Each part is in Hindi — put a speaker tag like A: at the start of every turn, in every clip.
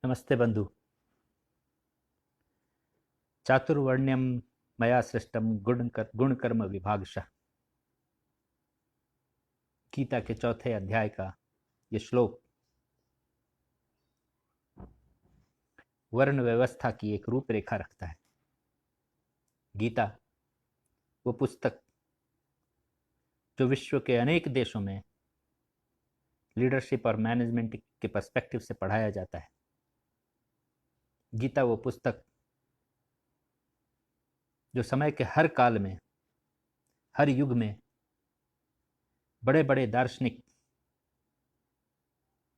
A: नमस्ते बंधु। चातुर्वर्ण्यम मया सृष्टम गुण कर्म विभागशः। गीता के चौथे अध्याय का ये श्लोक वर्ण व्यवस्था की एक रूपरेखा रखता है। गीता वो पुस्तक जो विश्व के अनेक देशों में लीडरशिप और मैनेजमेंट के पर्सपेक्टिव से पढ़ाया जाता है। गीता वो पुस्तक जो समय के हर काल में, हर युग में बड़े बड़े दार्शनिक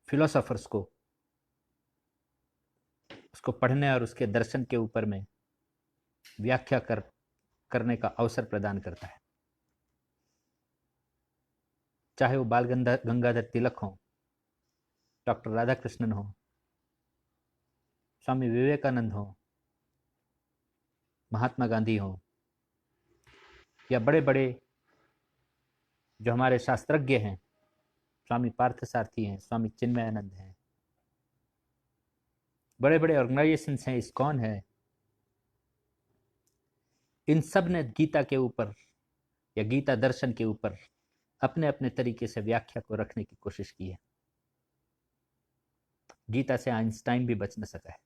A: फिलोसोफर्स को उसको पढ़ने और उसके दर्शन के ऊपर में व्याख्या करने का अवसर प्रदान करता है। चाहे वो बाल गंगाधर तिलक हो, डॉक्टर राधाकृष्णन हो, स्वामी विवेकानंद हो, महात्मा गांधी हो, या बड़े बड़े जो हमारे शास्त्रज्ञ हैं, स्वामी पार्थसारथी हैं, स्वामी चिन्मयानंद हैं, बड़े बड़े ऑर्गेनाइजेशंस हैं, इस्कॉन है। इन सब ने गीता के ऊपर या गीता दर्शन के ऊपर अपने अपने तरीके से व्याख्या को रखने की कोशिश की है। गीता से आइंस्टाइन भी बच न सका है।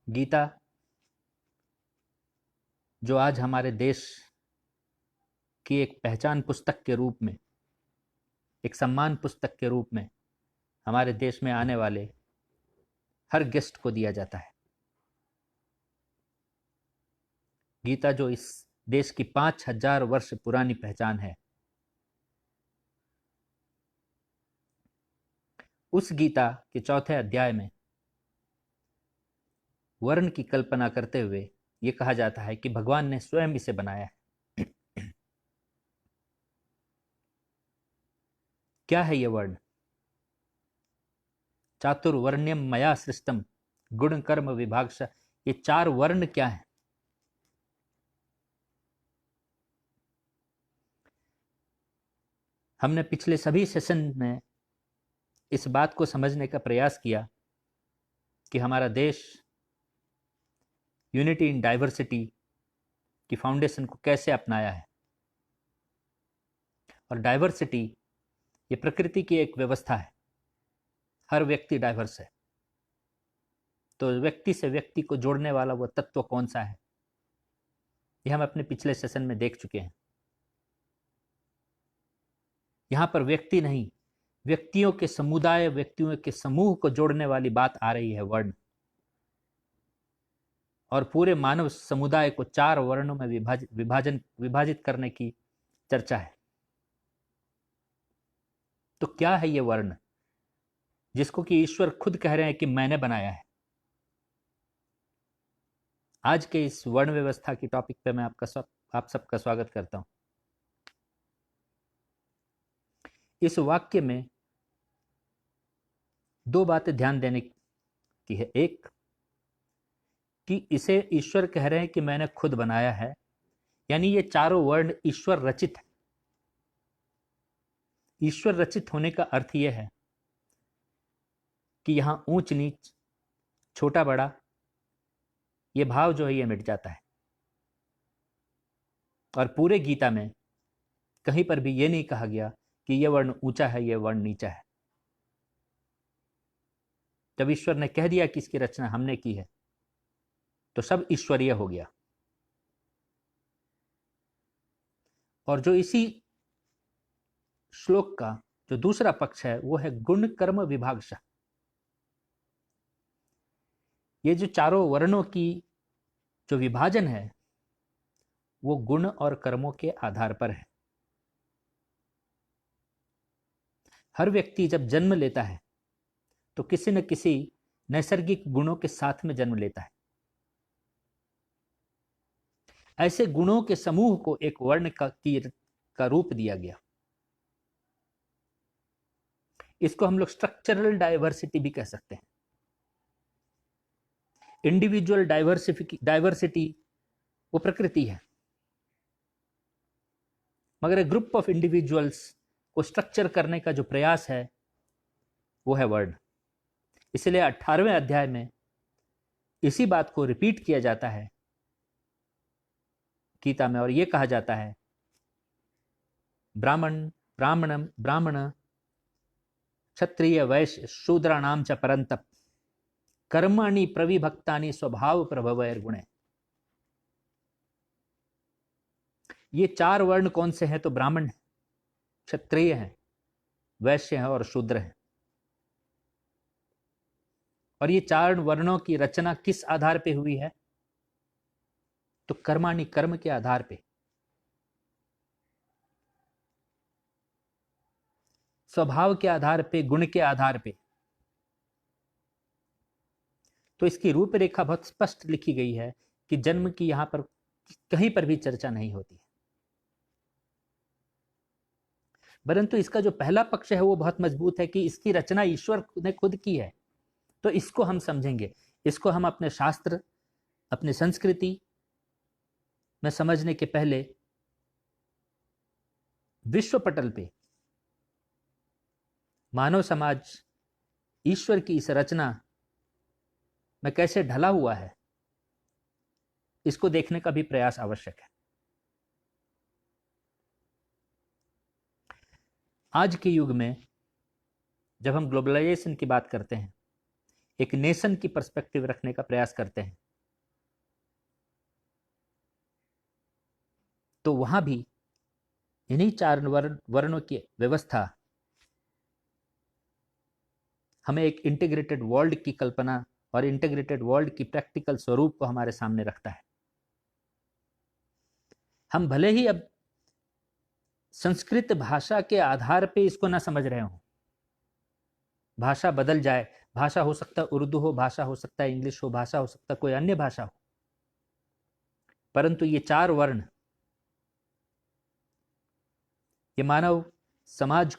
A: गीता जो आज हमारे देश की एक पहचान पुस्तक के रूप में, एक सम्मान पुस्तक के रूप में हमारे देश में आने वाले हर गेस्ट को दिया जाता है। गीता जो इस देश की 5000 वर्ष पुरानी पहचान है, उस गीता के चौथे अध्याय में वर्ण की कल्पना करते हुए ये कहा जाता है कि भगवान ने स्वयं इसे बनाया है। क्या है ये वर्ण? चातुर्वर्ण्यम मया सृष्टम गुण कर्म विभागशः। ये 4 वर्ण क्या है? हमने पिछले सभी सेशन में इस बात को समझने का प्रयास किया कि हमारा देश यूनिटी इन डाइवर्सिटी की फाउंडेशन को कैसे अपनाया है। और डाइवर्सिटी ये प्रकृति की एक व्यवस्था है। हर व्यक्ति डाइवर्स है, तो व्यक्ति से व्यक्ति को जोड़ने वाला वो तत्व कौन सा है, ये हम अपने पिछले सेशन में देख चुके हैं। यहां पर व्यक्ति नहीं, व्यक्तियों के समुदाय, व्यक्तियों के समूह को जोड़ने वाली बात आ रही है, वर्ण। और पूरे मानव समुदाय को 4 वर्णों में विभाजित करने की चर्चा है। तो क्या है ये वर्ण जिसको कि ईश्वर खुद कह रहे हैं कि मैंने बनाया है? आज के इस वर्ण व्यवस्था की टॉपिक पे मैं आप सबका स्वागत करता हूं। इस वाक्य में 2 बातें ध्यान देने की है। एक कि इसे ईश्वर कह रहे हैं कि मैंने खुद बनाया है, यानी ये चारों वर्ण ईश्वर रचित है। ईश्वर रचित होने का अर्थ यह है कि यहां ऊंच नीच, छोटा बड़ा, ये भाव जो है ये मिट जाता है। और पूरे गीता में कहीं पर भी ये नहीं कहा गया कि यह वर्ण ऊंचा है, यह वर्ण नीचा है। जब ईश्वर ने कह दिया कि इसकी रचना हमने की है, तो सब ईश्वरीय हो गया। और जो इसी श्लोक का जो दूसरा पक्ष है वो है गुण कर्म विभागशः। ये जो चारों वर्णों की जो विभाजन है वो गुण और कर्मों के आधार पर है। हर व्यक्ति जब जन्म लेता है तो किसी न किसी नैसर्गिक गुणों के साथ में जन्म लेता है। ऐसे गुणों के समूह को एक वर्ण का रूप दिया गया। इसको हम लोग स्ट्रक्चरल डाइवर्सिटी भी कह सकते हैं। इंडिविजुअल डाइवर्सिटी वो प्रकृति है, मगर ग्रुप ऑफ इंडिविजुअल्स को स्ट्रक्चर करने का जो प्रयास है वो है वर्ण। इसलिए 18वें अध्याय में इसी बात को रिपीट किया जाता है गीता में, और यह कहा जाता है ब्राह्मण क्षत्रिय वैश्य शूद्राणाम च परंतप कर्माणि प्रविभक्तानि स्वभाव प्रभवैर्गुणे। ये 4 वर्ण कौन से हैं? तो ब्राह्मण है, क्षत्रिय है, वैश्य है और शूद्र है। और ये 4 वर्णों की रचना किस आधार पे हुई है? तो कर्माणि, कर्म के आधार पे। स्वभाव के आधार पे, गुण के आधार पे। तो इसकी रूपरेखा बहुत स्पष्ट लिखी गई है कि जन्म की यहां पर कहीं पर भी चर्चा नहीं होती है। परंतु इसका जो पहला पक्ष है वो बहुत मजबूत है कि इसकी रचना ईश्वर ने खुद की है। तो इसको हम समझेंगे, इसको हम अपने शास्त्र, अपनी संस्कृति में समझने के पहले विश्व पटल पे मानव समाज ईश्वर की इस रचना में कैसे ढला हुआ है, इसको देखने का भी प्रयास आवश्यक है। आज के युग में जब हम ग्लोबलाइजेशन की बात करते हैं, एक नेशन की पर्सपेक्टिव रखने का प्रयास करते हैं, तो वहां भी इन्हीं 4 वर्णों की व्यवस्था हमें एक इंटीग्रेटेड वर्ल्ड की कल्पना और इंटीग्रेटेड वर्ल्ड की प्रैक्टिकल स्वरूप को हमारे सामने रखता है। हम भले ही अब संस्कृत भाषा के आधार पे इसको ना समझ रहे हो, भाषा बदल जाए, भाषा हो सकता है उर्दू हो, भाषा हो सकता है इंग्लिश हो, भाषा हो सकता है कोई अन्य भाषा हो, परंतु ये 4 वर्ण ये मानव समाज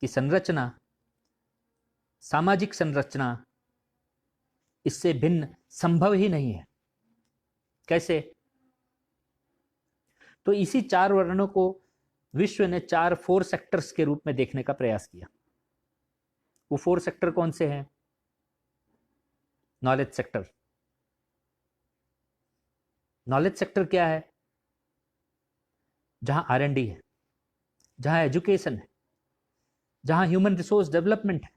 A: की संरचना, सामाजिक संरचना, इससे भिन्न संभव ही नहीं है। कैसे? तो इसी 4 वर्णों को विश्व ने 4 सेक्टर्स के रूप में देखने का प्रयास किया। वो 4 सेक्टर कौन से हैं? Knowledge sector. नॉलेज सेक्टर क्या है? जहां R&D है, जहां एजुकेशन है, जहां ह्यूमन रिसोर्स डेवलपमेंट है,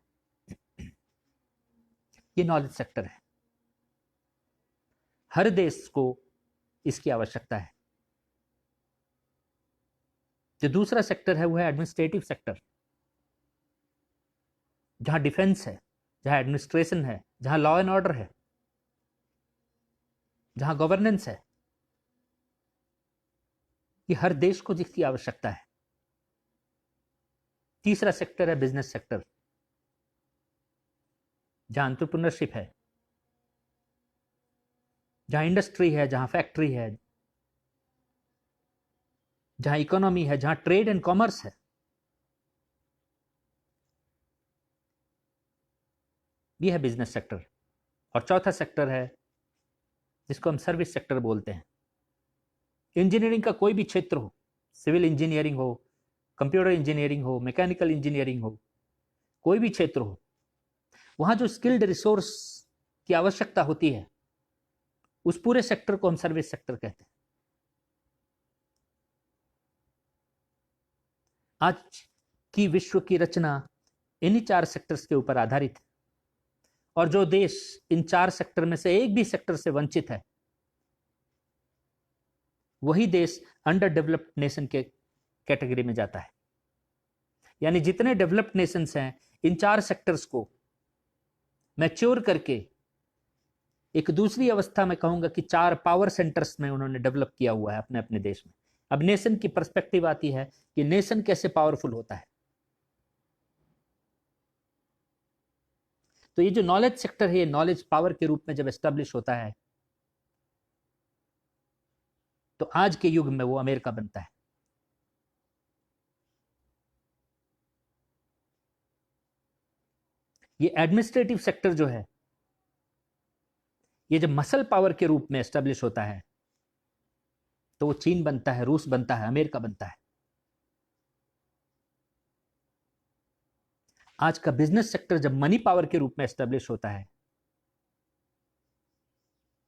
A: ये नॉलेज सेक्टर है। हर देश को इसकी आवश्यकता है। जो दूसरा सेक्टर है वो है एडमिनिस्ट्रेटिव सेक्टर, जहां डिफेंस है, जहां एडमिनिस्ट्रेशन है, जहां लॉ एंड ऑर्डर है, जहां गवर्नेंस है। ये हर देश को जिसकी आवश्यकता है। तीसरा सेक्टर है बिजनेस सेक्टर, जहां एंटरप्रेन्योरशिप है, जहां इंडस्ट्री है, जहां फैक्ट्री है, जहां इकोनॉमी है, जहां ट्रेड एंड कॉमर्स है। ये है बिजनेस सेक्टर। और चौथा सेक्टर है जिसको हम सर्विस सेक्टर बोलते हैं। इंजीनियरिंग का कोई भी क्षेत्र हो, सिविल इंजीनियरिंग हो, कंप्यूटर इंजीनियरिंग हो, मैकेनिकल इंजीनियरिंग हो, कोई भी क्षेत्र हो, वहां जो स्किल्ड रिसोर्स की आवश्यकता होती है, उस पूरे सेक्टर को हम सर्विस सेक्टर कहते हैं। आज की विश्व की रचना इन्हीं 4 सेक्टर्स के ऊपर आधारित है। और जो देश इन 4 सेक्टर में से एक भी सेक्टर से वंचित है, वही देश अंडर डेवलप्ड नेशन के कैटेगरी में जाता है। यानी जितने डेवलप्ड नेशंस हैं, इन 4 सेक्टर्स को मैच्योर करके एक दूसरी अवस्था में कहूंगा कि 4 पावर सेंटर्स में उन्होंने डेवलप किया हुआ है अपने अपने देश में। अब नेशन की पर्सपेक्टिव आती है कि नेशन कैसे पावरफुल होता है। तो ये जो नॉलेज सेक्टर है, नॉलेज पावर के रूप में जब एस्टेब्लिश होता है, तो आज के युग में वो अमेरिका बनता है। ये एडमिनिस्ट्रेटिव सेक्टर जो है, ये जब मसल पावर के रूप में एस्टेब्लिश होता है, तो वो चीन बनता है, रूस बनता है, अमेरिका बनता है। आज का बिजनेस सेक्टर जब मनी पावर के रूप में एस्टेब्लिश होता है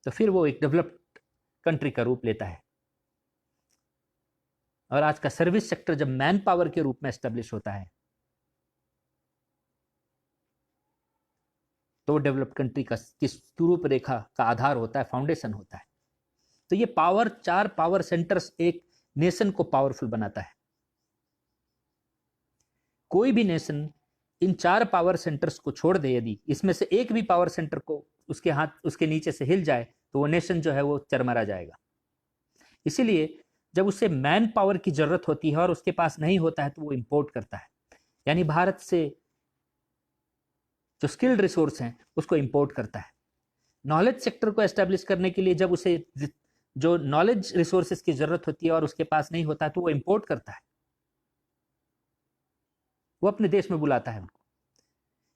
A: तो फिर वो एक डेवलप्ड कंट्री का रूप लेता है। और आज का सर्विस सेक्टर जब मैन पावर के रूप में एस्टेब्लिश होता है तो डेवलप्ड कंट्री का किस रूपरेखा का आधार होता है, फाउंडेशन होता है। तो ये पावर, 4 पावर सेंटर्स एक नेशन को पावरफुल बनाता है। कोई भी नेशन इन 4 पावर सेंटर्स को छोड़ दे, यदि इसमें से एक भी पावर सेंटर को उसके नीचे से हिल जाए तो वो नेशन जो है वो चरमरा जाएगा। इसीलिए जब उसे मैन पावर की जरूरत होती है और उसके पास नहीं होता है तो वो इंपोर्ट करता है, यानी भारत से जो स्किल्ड रिसोर्स हैं उसको इंपोर्ट करता है। नॉलेज सेक्टर को एस्टेब्लिश करने के लिए जब उसे जो नॉलेज रिसोर्सेज की जरूरत होती है और उसके पास नहीं होता है तो वो इंपोर्ट करता है, वो अपने देश में बुलाता है उनको।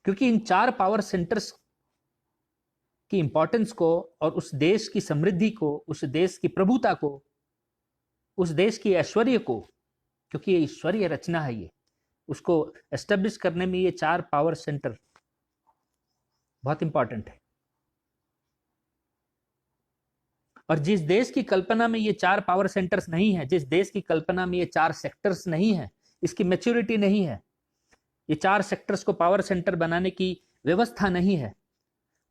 A: क्योंकि इन 4 पावर सेंटर्स की इंपॉर्टेंस को और उस देश की समृद्धि को, उस देश की प्रभुता को, उस देश की ऐश्वर्य को, क्योंकि ये ईश्वरीय रचना है, ये उसको एस्टेब्लिश करने में ये 4 पावर सेंटर बहुत इंपॉर्टेंट है। और जिस देश की कल्पना में ये 4 पावर सेंटर्स नहीं है, जिस देश की कल्पना में ये 4 सेक्टर्स नहीं है, इसकी मैच्योरिटी नहीं है, ये 4 सेक्टर्स को पावर सेंटर बनाने की व्यवस्था नहीं है,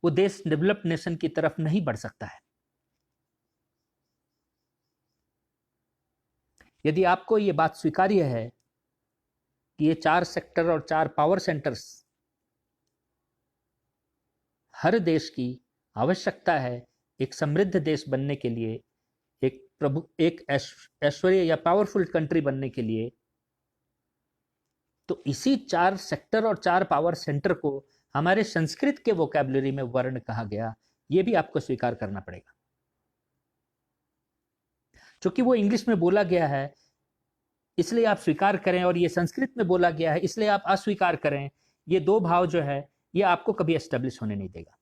A: वो देश डेवलप्ड नेशन की तरफ नहीं बढ़ सकता है। यदि आपको ये बात स्वीकार्य है कि ये 4 सेक्टर और 4 पावर सेंटर्स हर देश की आवश्यकता है एक समृद्ध देश बनने के लिए, एक ऐश्वर्य या पावरफुल कंट्री बनने के लिए, तो इसी 4 सेक्टर और 4 पावर सेंटर को हमारे संस्कृत के वोकैबुलरी में वर्ण कहा गया, यह भी आपको स्वीकार करना पड़ेगा। क्योंकि वो इंग्लिश में बोला गया है इसलिए आप स्वीकार करें, और ये संस्कृत में बोला गया है इसलिए आप अस्वीकार करें, ये 2 भाव जो है ये आपको कभी एस्टेब्लिश होने नहीं देगा।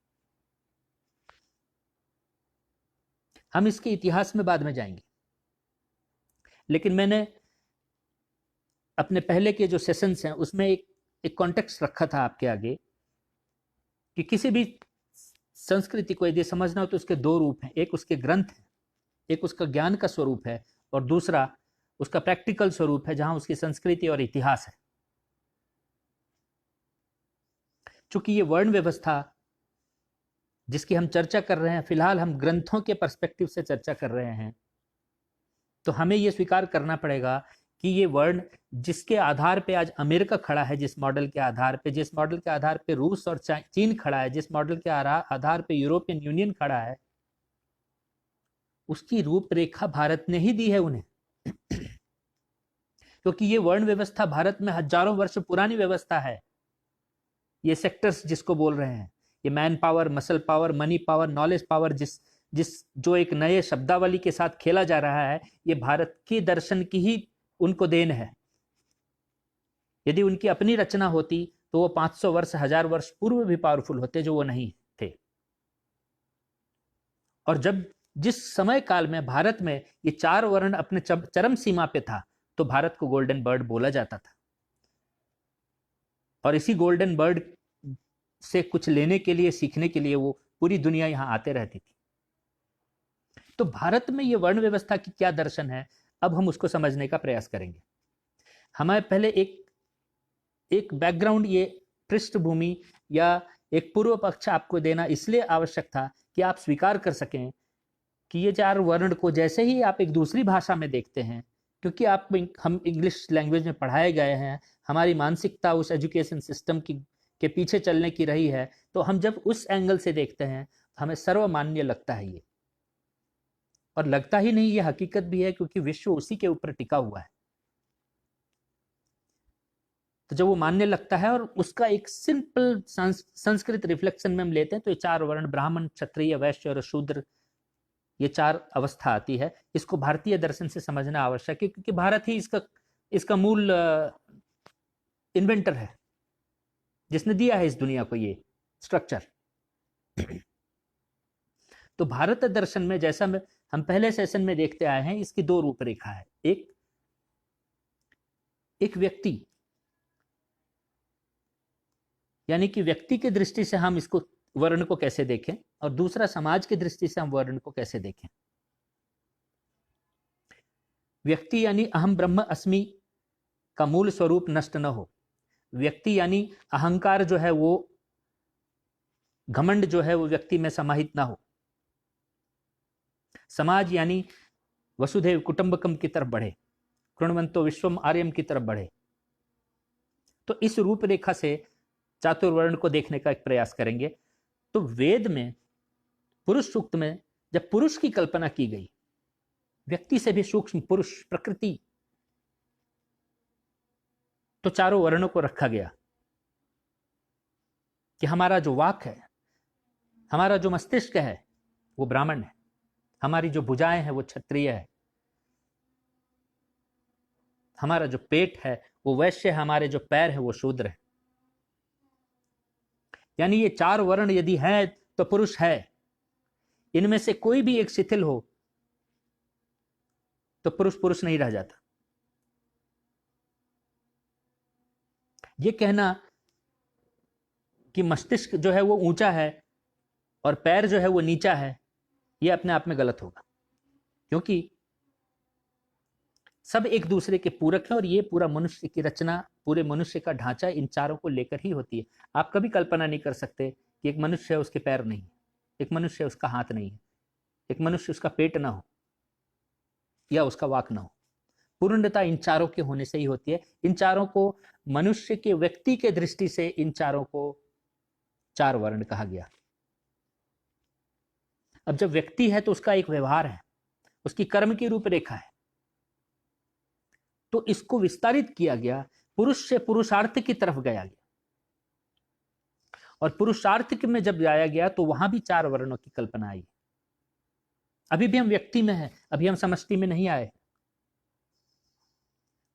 A: हम इसके इतिहास में बाद में जाएंगे, लेकिन मैंने अपने पहले के जो सेशंस हैं उसमें एक कॉन्टेक्स्ट रखा था आपके आगे कि किसी भी संस्कृति को यदि समझना हो तो उसके 2 रूप हैं, एक उसके ग्रंथ है, एक उसका ज्ञान का स्वरूप है, और दूसरा उसका प्रैक्टिकल स्वरूप है जहां उसकी संस्कृति और इतिहास है। चूंकि ये वर्ण व्यवस्था जिसकी हम चर्चा कर रहे हैं, फिलहाल हम ग्रंथों के पर्सपेक्टिव से चर्चा कर रहे हैं, तो हमें यह स्वीकार करना पड़ेगा कि ये वर्ण जिसके आधार पे आज अमेरिका खड़ा है, जिस मॉडल के आधार पे रूस और चीन खड़ा है, जिस मॉडल के आधार पे यूरोपियन यूनियन खड़ा है, उसकी रूपरेखा भारत ने ही दी है उन्हें। क्योंकि ये वर्ण व्यवस्था भारत में हजारों वर्ष पुरानी व्यवस्था है। ये सेक्टर्स जिसको बोल रहे हैं, ये man power, muscle power, money power, knowledge power, जो एक नए शब्दावली के साथ खेला जा रहा है, ये भारत के दर्शन की ही उनको देन है। यदि उनकी अपनी रचना होती तो वो 500 वर्ष, 1000 वर्ष पूर्व भी पावरफुल होते, जो वो नहीं थे। और जिस समय काल में भारत में ये 4 वर्ण अपने चरम सीमा पे था, तो भारत को गोल्डन बर्ड बोला जाता था। और इसी गोल्डन बर्ड से कुछ लेने के लिए, सीखने के लिए वो पूरी दुनिया यहां आते रहती थी। तो भारत में ये वर्ण व्यवस्था की क्या दर्शन है, अब हम उसको समझने का प्रयास करेंगे। हमें पहले एक बैकग्राउंड, ये पृष्ठभूमि या एक पूर्व पक्ष आपको देना इसलिए आवश्यक था कि आप स्वीकार कर सकें कि ये 4 वर्ण को जैसे ही आप एक दूसरी भाषा में देखते हैं, क्योंकि हम इंग्लिश लैंग्वेज में पढ़ाए गए हैं, हमारी मानसिकता उस एजुकेशन सिस्टम के पीछे चलने की रही है, तो हम जब उस एंगल से देखते हैं हमें सर्वमान्य लगता है ये। और लगता ही नहीं, ये हकीकत भी है, क्योंकि विश्व उसी के ऊपर टिका हुआ है। तो जब वो मान्य लगता है और उसका एक सिंपल संस्कृत रिफ्लेक्शन में हम लेते हैं, तो ये 4 वर्ण, ब्राह्मण, क्षत्रिय, वैश्य और शूद्र, ये 4 अवस्था आती है। इसको भारतीय दर्शन से समझना आवश्यक है, क्योंकि भारत ही इसका मूल इन्वेंटर है, जिसने दिया है इस दुनिया को ये स्ट्रक्चर। तो भारत दर्शन में, जैसा हम पहले सेशन में देखते आए हैं, इसकी 2 रूपरेखा है। एक व्यक्ति यानी कि व्यक्ति की दृष्टि से हम इसको वर्ण को कैसे देखें, और दूसरा समाज की दृष्टि से हम वर्ण को कैसे देखें। व्यक्ति यानी अहम ब्रह्म अस्मि का मूल स्वरूप नष्ट न हो। व्यक्ति यानी अहंकार जो है, वो घमंड जो है वो व्यक्ति में समाहित ना हो। समाज यानी वसुधैव कुटुंबकम की तरफ बढ़े, कृण्वन्तो विश्वम आर्यम की तरफ बढ़े। तो इस रूपरेखा से चातुर्वर्ण को देखने का एक प्रयास करेंगे। तो वेद में पुरुष सूक्त में जब पुरुष की कल्पना की गई, व्यक्ति से भी सूक्ष्म पुरुष प्रकृति, तो चारों वर्णों को रखा गया कि हमारा जो वाक है, हमारा जो मस्तिष्क है वो ब्राह्मण है, हमारी जो भुजाएं हैं वो क्षत्रिय है, हमारा जो पेट है वो वैश्य है, हमारे जो पैर है वो शूद्र है। यानी ये चार वर्ण यदि है तो पुरुष है। इनमें से कोई भी एक शिथिल हो तो पुरुष पुरुष नहीं रह जाता। ये कहना कि मस्तिष्क जो है वो ऊंचा है और पैर जो है वो नीचा है, ये अपने आप में गलत होगा, क्योंकि सब एक दूसरे के पूरक हैं और ये पूरा मनुष्य की रचना, पूरे मनुष्य का ढांचा इन चारों को लेकर ही होती है। आप कभी कल्पना नहीं कर सकते कि एक मनुष्य है उसके पैर नहीं है, एक मनुष्य है उसका हाथ नहीं है, एक मनुष्य उसका पेट ना हो या उसका वाक ना हो। पूर्णता इन चारों के होने से ही होती है। इन चारों को मनुष्य के व्यक्ति के दृष्टि से इन चारों को चार वर्ण कहा गया। अब जब व्यक्ति है तो उसका एक व्यवहार है, उसकी कर्म की रूपरेखा है, तो इसको विस्तारित किया गया, पुरुष से पुरुषार्थ की तरफ गया गया। और पुरुषार्थ में जब जाया गया तो वहां भी चार वर्णों की कल्पना आई। अभी भी हम व्यक्ति में हैं, अभी हम समष्टि में नहीं आए।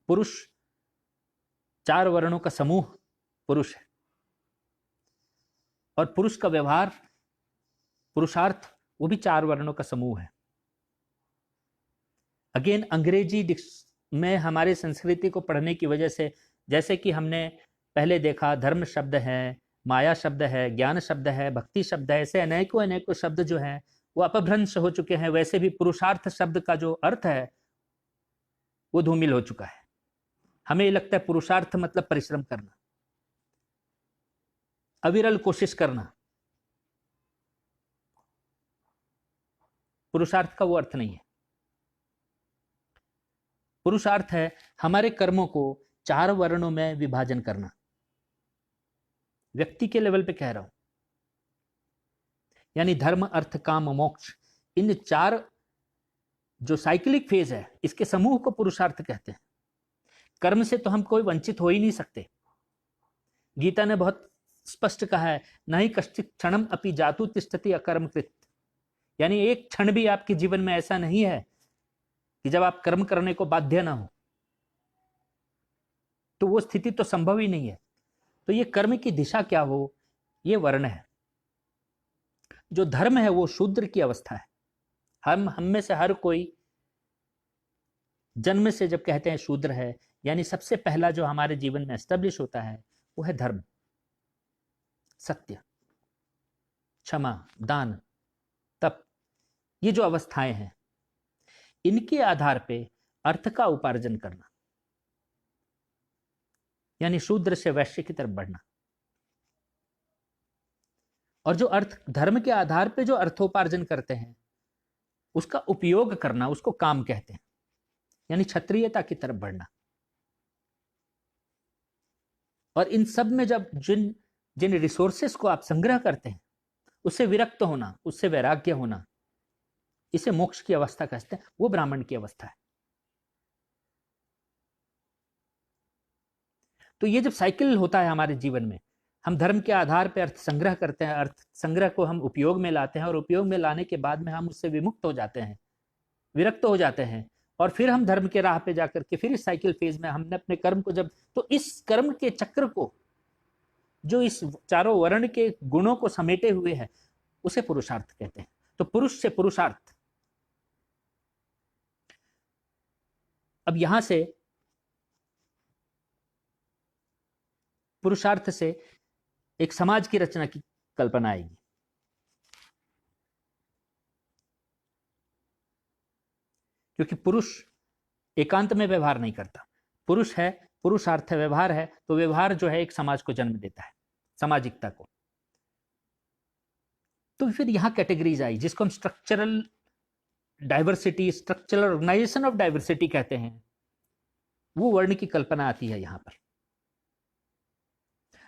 A: पुरुष, चार वर्णों का समूह पुरुष है, और पुरुष का व्यवहार, पुरुषार्थ, वो भी चार वर्णों का समूह है। अगेन अंग्रेजी में हमारी संस्कृति को पढ़ने की वजह से, जैसे कि हमने पहले देखा, धर्म शब्द है, माया शब्द है, ज्ञान शब्द है, भक्ति शब्द है, ऐसे अनेकों अनेकों शब्द जो हैं वो अपभ्रंश हो चुके हैं। वैसे भी पुरुषार्थ शब्द का जो अर्थ है वो धूमिल हो चुका है। हमें लगता है पुरुषार्थ मतलब परिश्रम करना, अविरल कोशिश करना। पुरुषार्थ का वो अर्थ नहीं है। पुरुषार्थ है हमारे कर्मों को चार वर्णों में विभाजन करना। व्यक्ति के लेवल पे कह रहा हूं, यानी धर्म, अर्थ, काम, मोक्ष, इन चार जो साइक्लिक फेज है, इसके समूह को पुरुषार्थ कहते हैं। कर्म से तो हम कोई वंचित हो ही नहीं सकते। गीता ने बहुत स्पष्ट कहा है, नहीं कश्चित क्षणम अपि जातु तिष्ठति अकर्मकृत। यानी एक क्षण भी आपके जीवन में ऐसा नहीं है कि जब आप कर्म करने को बाध्य ना हो, तो वो स्थिति तो संभव ही नहीं है। तो ये कर्म की दिशा क्या हो, ये वर्ण है। जो धर्म है वो शूद्र की अवस्था है। हम में से हर कोई जन्म से जब कहते हैं शूद्र है, यानी सबसे पहला जो हमारे जीवन में एस्टेब्लिश होता है वो है धर्म, सत्य, क्षमा, दान, तप। ये जो अवस्थाएं हैं, इनके आधार पे अर्थ का उपार्जन करना, यानी शूद्र से वैश्य की तरफ बढ़ना। और जो अर्थ धर्म के आधार पे जो अर्थोपार्जन करते हैं उसका उपयोग करना, उसको काम कहते हैं, यानी क्षत्रियता की तरफ बढ़ना। और इन सब में जब जिन जिन रिसोर्सेस को आप संग्रह करते हैं, उससे विरक्त होना, उससे वैराग्य होना, इसे मोक्ष की अवस्था कहते हैं। वो ब्राह्मण की अवस्था है। तो ये जब साइकिल होता है हमारे जीवन में, हम धर्म के आधार पर अर्थ संग्रह करते हैं, अर्थ संग्रह को हम उपयोग में लाते हैं, और उपयोग में लाने के बाद में हम उससे विमुक्त हो जाते हैं, विरक्त हो जाते हैं, और फिर हम धर्म के राह पे जाकर के फिर इस साइकिल फेज में हमने अपने कर्म को जब, तो इस कर्म के चक्र को जो इस चारों वर्ण के गुणों को समेटे हुए है, उसे पुरुषार्थ कहते हैं। तो पुरुष से पुरुषार्थ। अब यहां से पुरुषार्थ से एक समाज की रचना की कल्पना आएगी। क्योंकि पुरुष एकांत में व्यवहार नहीं करता, पुरुष है, पुरुषार्थ है, व्यवहार है, तो व्यवहार जो है एक समाज को जन्म देता है, सामाजिकता को। तो फिर यहां कैटेगरीज आई जिसको हम structural diversity, structural organization of diversity कहते हैं, वो वर्ण की कल्पना आती है यहां पर।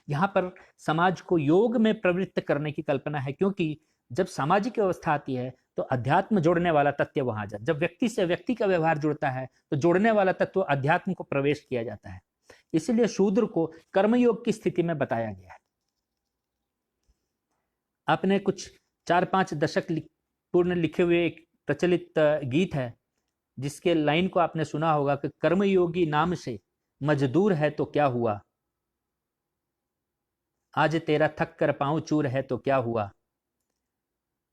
A: यहां पर समाज को योग में प्रवृत्त करने की कल्पना है, क्योंकि जब सामाजिक व्यवस्था आती है तो अध्यात्म जोड़ने वाला तत्व वहां जाता है। जब व्यक्ति से व्यक्ति का व्यवहार जुड़ता है तो जोड़ने वाला तत्व अध्यात्म को प्रवेश किया जाता है। इसीलिए शूद्र को कर्मयोग की स्थिति में बताया गया है। आपने कुछ 4-5 दशक पूर्ण लिखे हुए एक प्रचलित गीत है जिसके लाइन को आपने सुना होगा कि कर्मयोगी नाम से मजदूर है तो क्या हुआ, आज तेरा थक कर पांव चूर है तो क्या हुआ,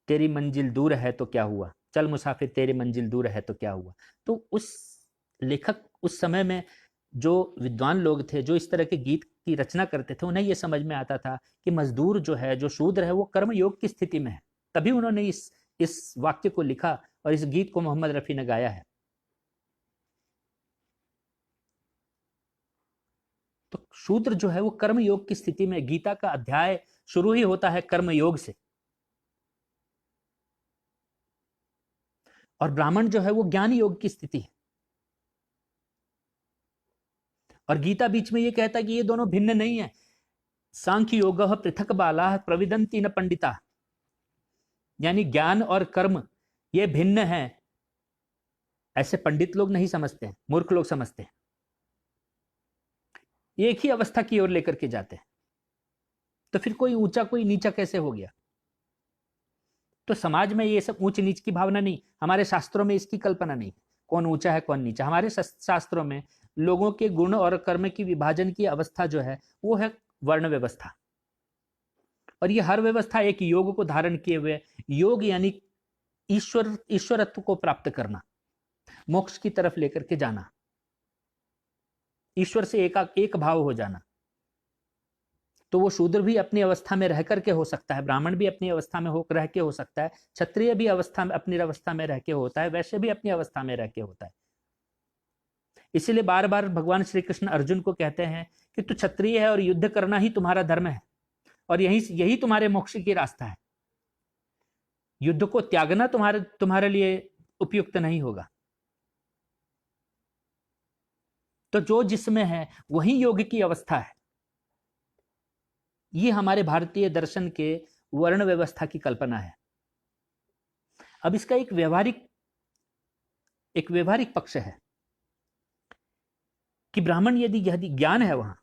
A: तेरी मंजिल दूर है तो क्या हुआ, चल मुसाफिर तेरी मंजिल दूर है तो क्या हुआ। तो उस लेखक उस समय में जो विद्वान लोग थे जो इस तरह के गीत की रचना करते थे, उन्हें यह समझ में आता था कि मजदूर जो है, जो शूद्र है, वो कर्म योग की स्थिति में है। तभी उन्होंने इस वाक्य को लिखा और इस गीत को मोहम्मद रफी ने गाया है। तो शूद्र जो है वो कर्म योग की स्थिति में, गीता का अध्याय शुरू ही होता है कर्म योग से, और ब्राह्मण जो है वो ज्ञान योग की स्थिति है। और गीता बीच में ये कहता है कि ये दोनों भिन्न नहीं है। सांख्य योग पृथक बाला प्रविदंती न पंडिता, यानी ज्ञान और कर्म ये भिन्न है, ऐसे पंडित लोग नहीं समझते हैं, मूर्ख लोग समझते हैं। एक ही अवस्था की ओर लेकर के जाते हैं। तो फिर कोई ऊंचा कोई नीचा कैसे हो गया? तो समाज में ये सब ऊंच नीच की भावना नहीं, हमारे शास्त्रों में इसकी कल्पना नहीं, कौन ऊंचा है कौन नीचा। हमारे शास्त्रों में लोगों के गुण और कर्म की विभाजन की अवस्था जो है वो है वर्ण व्यवस्था। और ये हर व्यवस्था एक योग को धारण किए हुए, योग यानी ईश्वरत्व को प्राप्त करना, मोक्ष की तरफ लेकर के जाना, ईश्वर से एक भाव हो जाना। तो वो शूद्र भी अपनी अवस्था में रह करके हो सकता है, ब्राह्मण भी अपनी अवस्था में रह के हो सकता है, क्षत्रिय भी अपनी अवस्था में रह के होता है, वैश्य भी अपनी अवस्था में रह के होता है। इसीलिए बार बार भगवान श्री कृष्ण अर्जुन को कहते हैं कि तू क्षत्रिय है और युद्ध करना ही तुम्हारा धर्म है, और यही तुम्हारे मोक्ष की रास्ता है। युद्ध को त्यागना तुम्हारे लिए उपयुक्त नहीं होगा। तो जो जिसमें है वही योग की अवस्था है। ये हमारे भारतीय दर्शन के वर्ण व्यवस्था की कल्पना है। अब इसका एक व्यवहारिक पक्ष है कि ब्राह्मण यदि ज्ञान है वहां,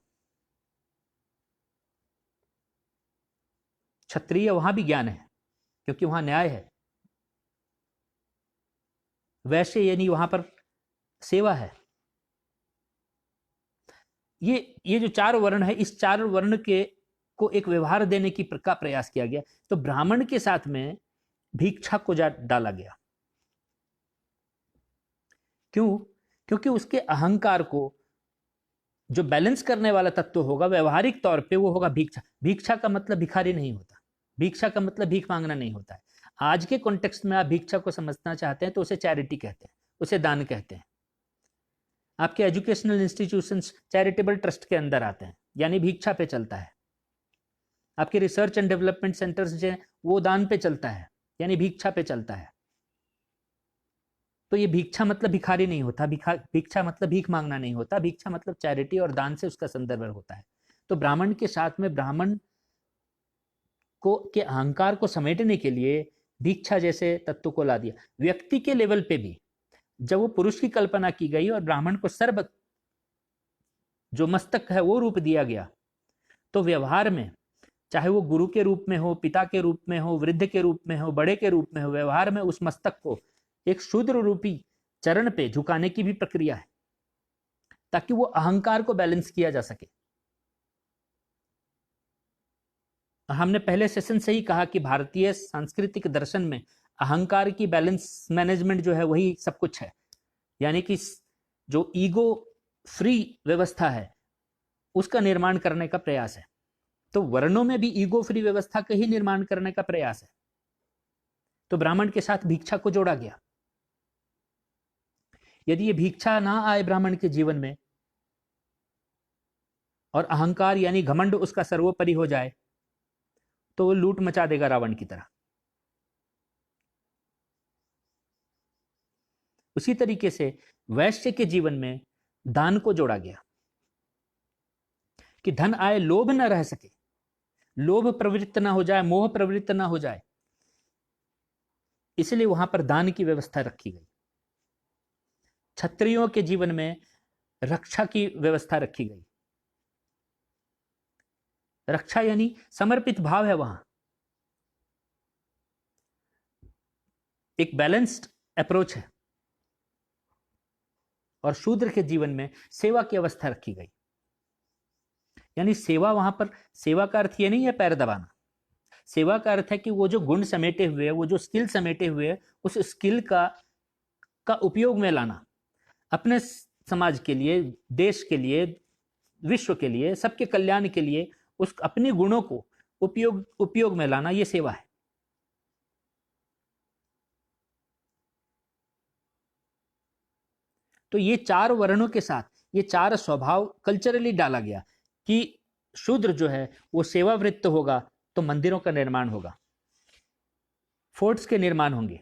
A: क्षत्रिय वहां भी ज्ञान है क्योंकि वहां न्याय है, वैश्य यानी वहां पर सेवा है। ये जो 4 वर्ण है, इस 4 वर्ण को एक व्यवहार देने का प्रयास किया गया। तो ब्राह्मण के साथ में भिक्षा को डाला गया। क्यों? क्योंकि उसके अहंकार को जो बैलेंस करने वाला तत्व होगा व्यवहारिक तौर पे वो होगा भिक्षा। भिक्षा का मतलब भिखारी नहीं होता, भिक्षा का मतलब भीख मांगना नहीं होता है। आज के कॉन्टेक्स्ट में आप भिक्षा को समझना चाहते हैं तो उसे चैरिटी कहते हैं, उसे दान कहते हैं। आपके एजुकेशनल इंस्टीट्यूशंस चैरिटेबल ट्रस्ट के अंदर आते हैं, यानी भिक्षा पे चलता है। आपके रिसर्च एंड डेवलपमेंट सेंटर्स जो है वो दान पे चलता है, यानी भिक्षा पे चलता है। तो ये भिक्षा मतलब भिखारी नहीं होता, भिक्षा मतलब भीख मांगना नहीं होता, भिक्षा मतलब चैरिटी और दान से उसका संदर्भ होता है। तो ब्राह्मण के साथ में ब्राह्मण के अहंकार को समेटने के लिए भिक्षा जैसे तत्व को ला दिया। व्यक्ति के लेवल पे भी जब वो पुरुष की कल्पना की गई और ब्राह्मण को सर्व जो मस्तक है वो रूप दिया गया, तो व्यवहार में चाहे वो गुरु के रूप में हो, पिता के रूप में हो, वृद्ध के रूप में हो, बड़े के रूप में हो, व्यवहार में उस मस्तक को एक शूद्र रूपी चरण पे झुकाने की भी प्रक्रिया है ताकि वो अहंकार को बैलेंस किया जा सके। हमने पहले सेशन से ही कहा कि भारतीय सांस्कृतिक दर्शन में अहंकार की बैलेंस मैनेजमेंट जो है वही सब कुछ है, यानी कि जो ईगो फ्री व्यवस्था है उसका निर्माण करने का प्रयास है। तो वर्णों में भी ईगो फ्री व्यवस्था का ही निर्माण करने का प्रयास है। तो ब्राह्मण के साथ भिक्षा को जोड़ा गया। यदि ये भिक्षा ना आए ब्राह्मण के जीवन में और अहंकार यानी घमंड उसका सर्वोपरि हो जाए, तो वो लूट मचा देगा रावण की तरह। उसी तरीके से वैश्य के जीवन में दान को जोड़ा गया कि धन आए, लोभ न रह सके, लोभ प्रवृत्त ना हो जाए, मोह प्रवृत्त ना हो जाए, इसलिए वहां पर दान की व्यवस्था रखी गई। क्षत्रियों के जीवन में रक्षा की व्यवस्था रखी गई। रक्षा यानी समर्पित भाव है वहां, एक बैलेंस्ड अप्रोच है। और शूद्र के जीवन में सेवा की अवस्था रखी गई, यानी सेवा वहां पर, सेवा का अर्थ ये नहीं है पैर दबाना। सेवा का अर्थ है कि वो जो गुण समेटे हुए, वो जो स्किल समेटे हुए, उस स्किल का उपयोग में लाना, अपने समाज के लिए, देश के लिए, विश्व के लिए, सबके कल्याण के लिए उस अपने गुणों को उपयोग में लाना, ये सेवा है। तो ये चार वर्णों के साथ ये चार स्वभाव कल्चरली डाला गया कि शूद्र जो है वो सेवावृत्त होगा तो मंदिरों का निर्माण होगा, फोर्ट्स के निर्माण होंगे,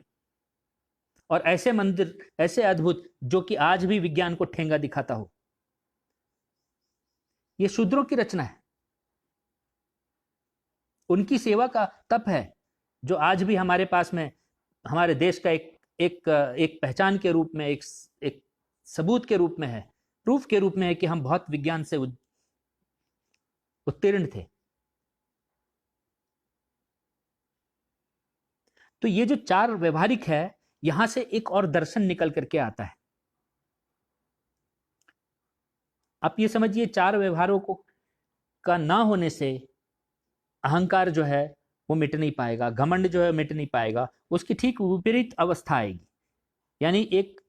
A: और ऐसे मंदिर, ऐसे अद्भुत जो कि आज भी विज्ञान को ठेंगा दिखाता हो। ये शूद्रों की रचना है, उनकी सेवा का तप है, जो आज भी हमारे पास में, हमारे देश का एक पहचान के रूप में, एक सबूत के रूप में है, प्रूफ के रूप में है कि हम बहुत विज्ञान से उत्तीर्ण थे। तो ये जो चार व्यवहारिक है, यहां से एक और दर्शन निकल करके आता है। आप ये समझिए, चार व्यवहारों को का ना होने से अहंकार जो है वो मिट नहीं पाएगा, घमंड जो है मिट नहीं पाएगा, उसकी ठीक विपरीत अवस्था आएगी। यानी एक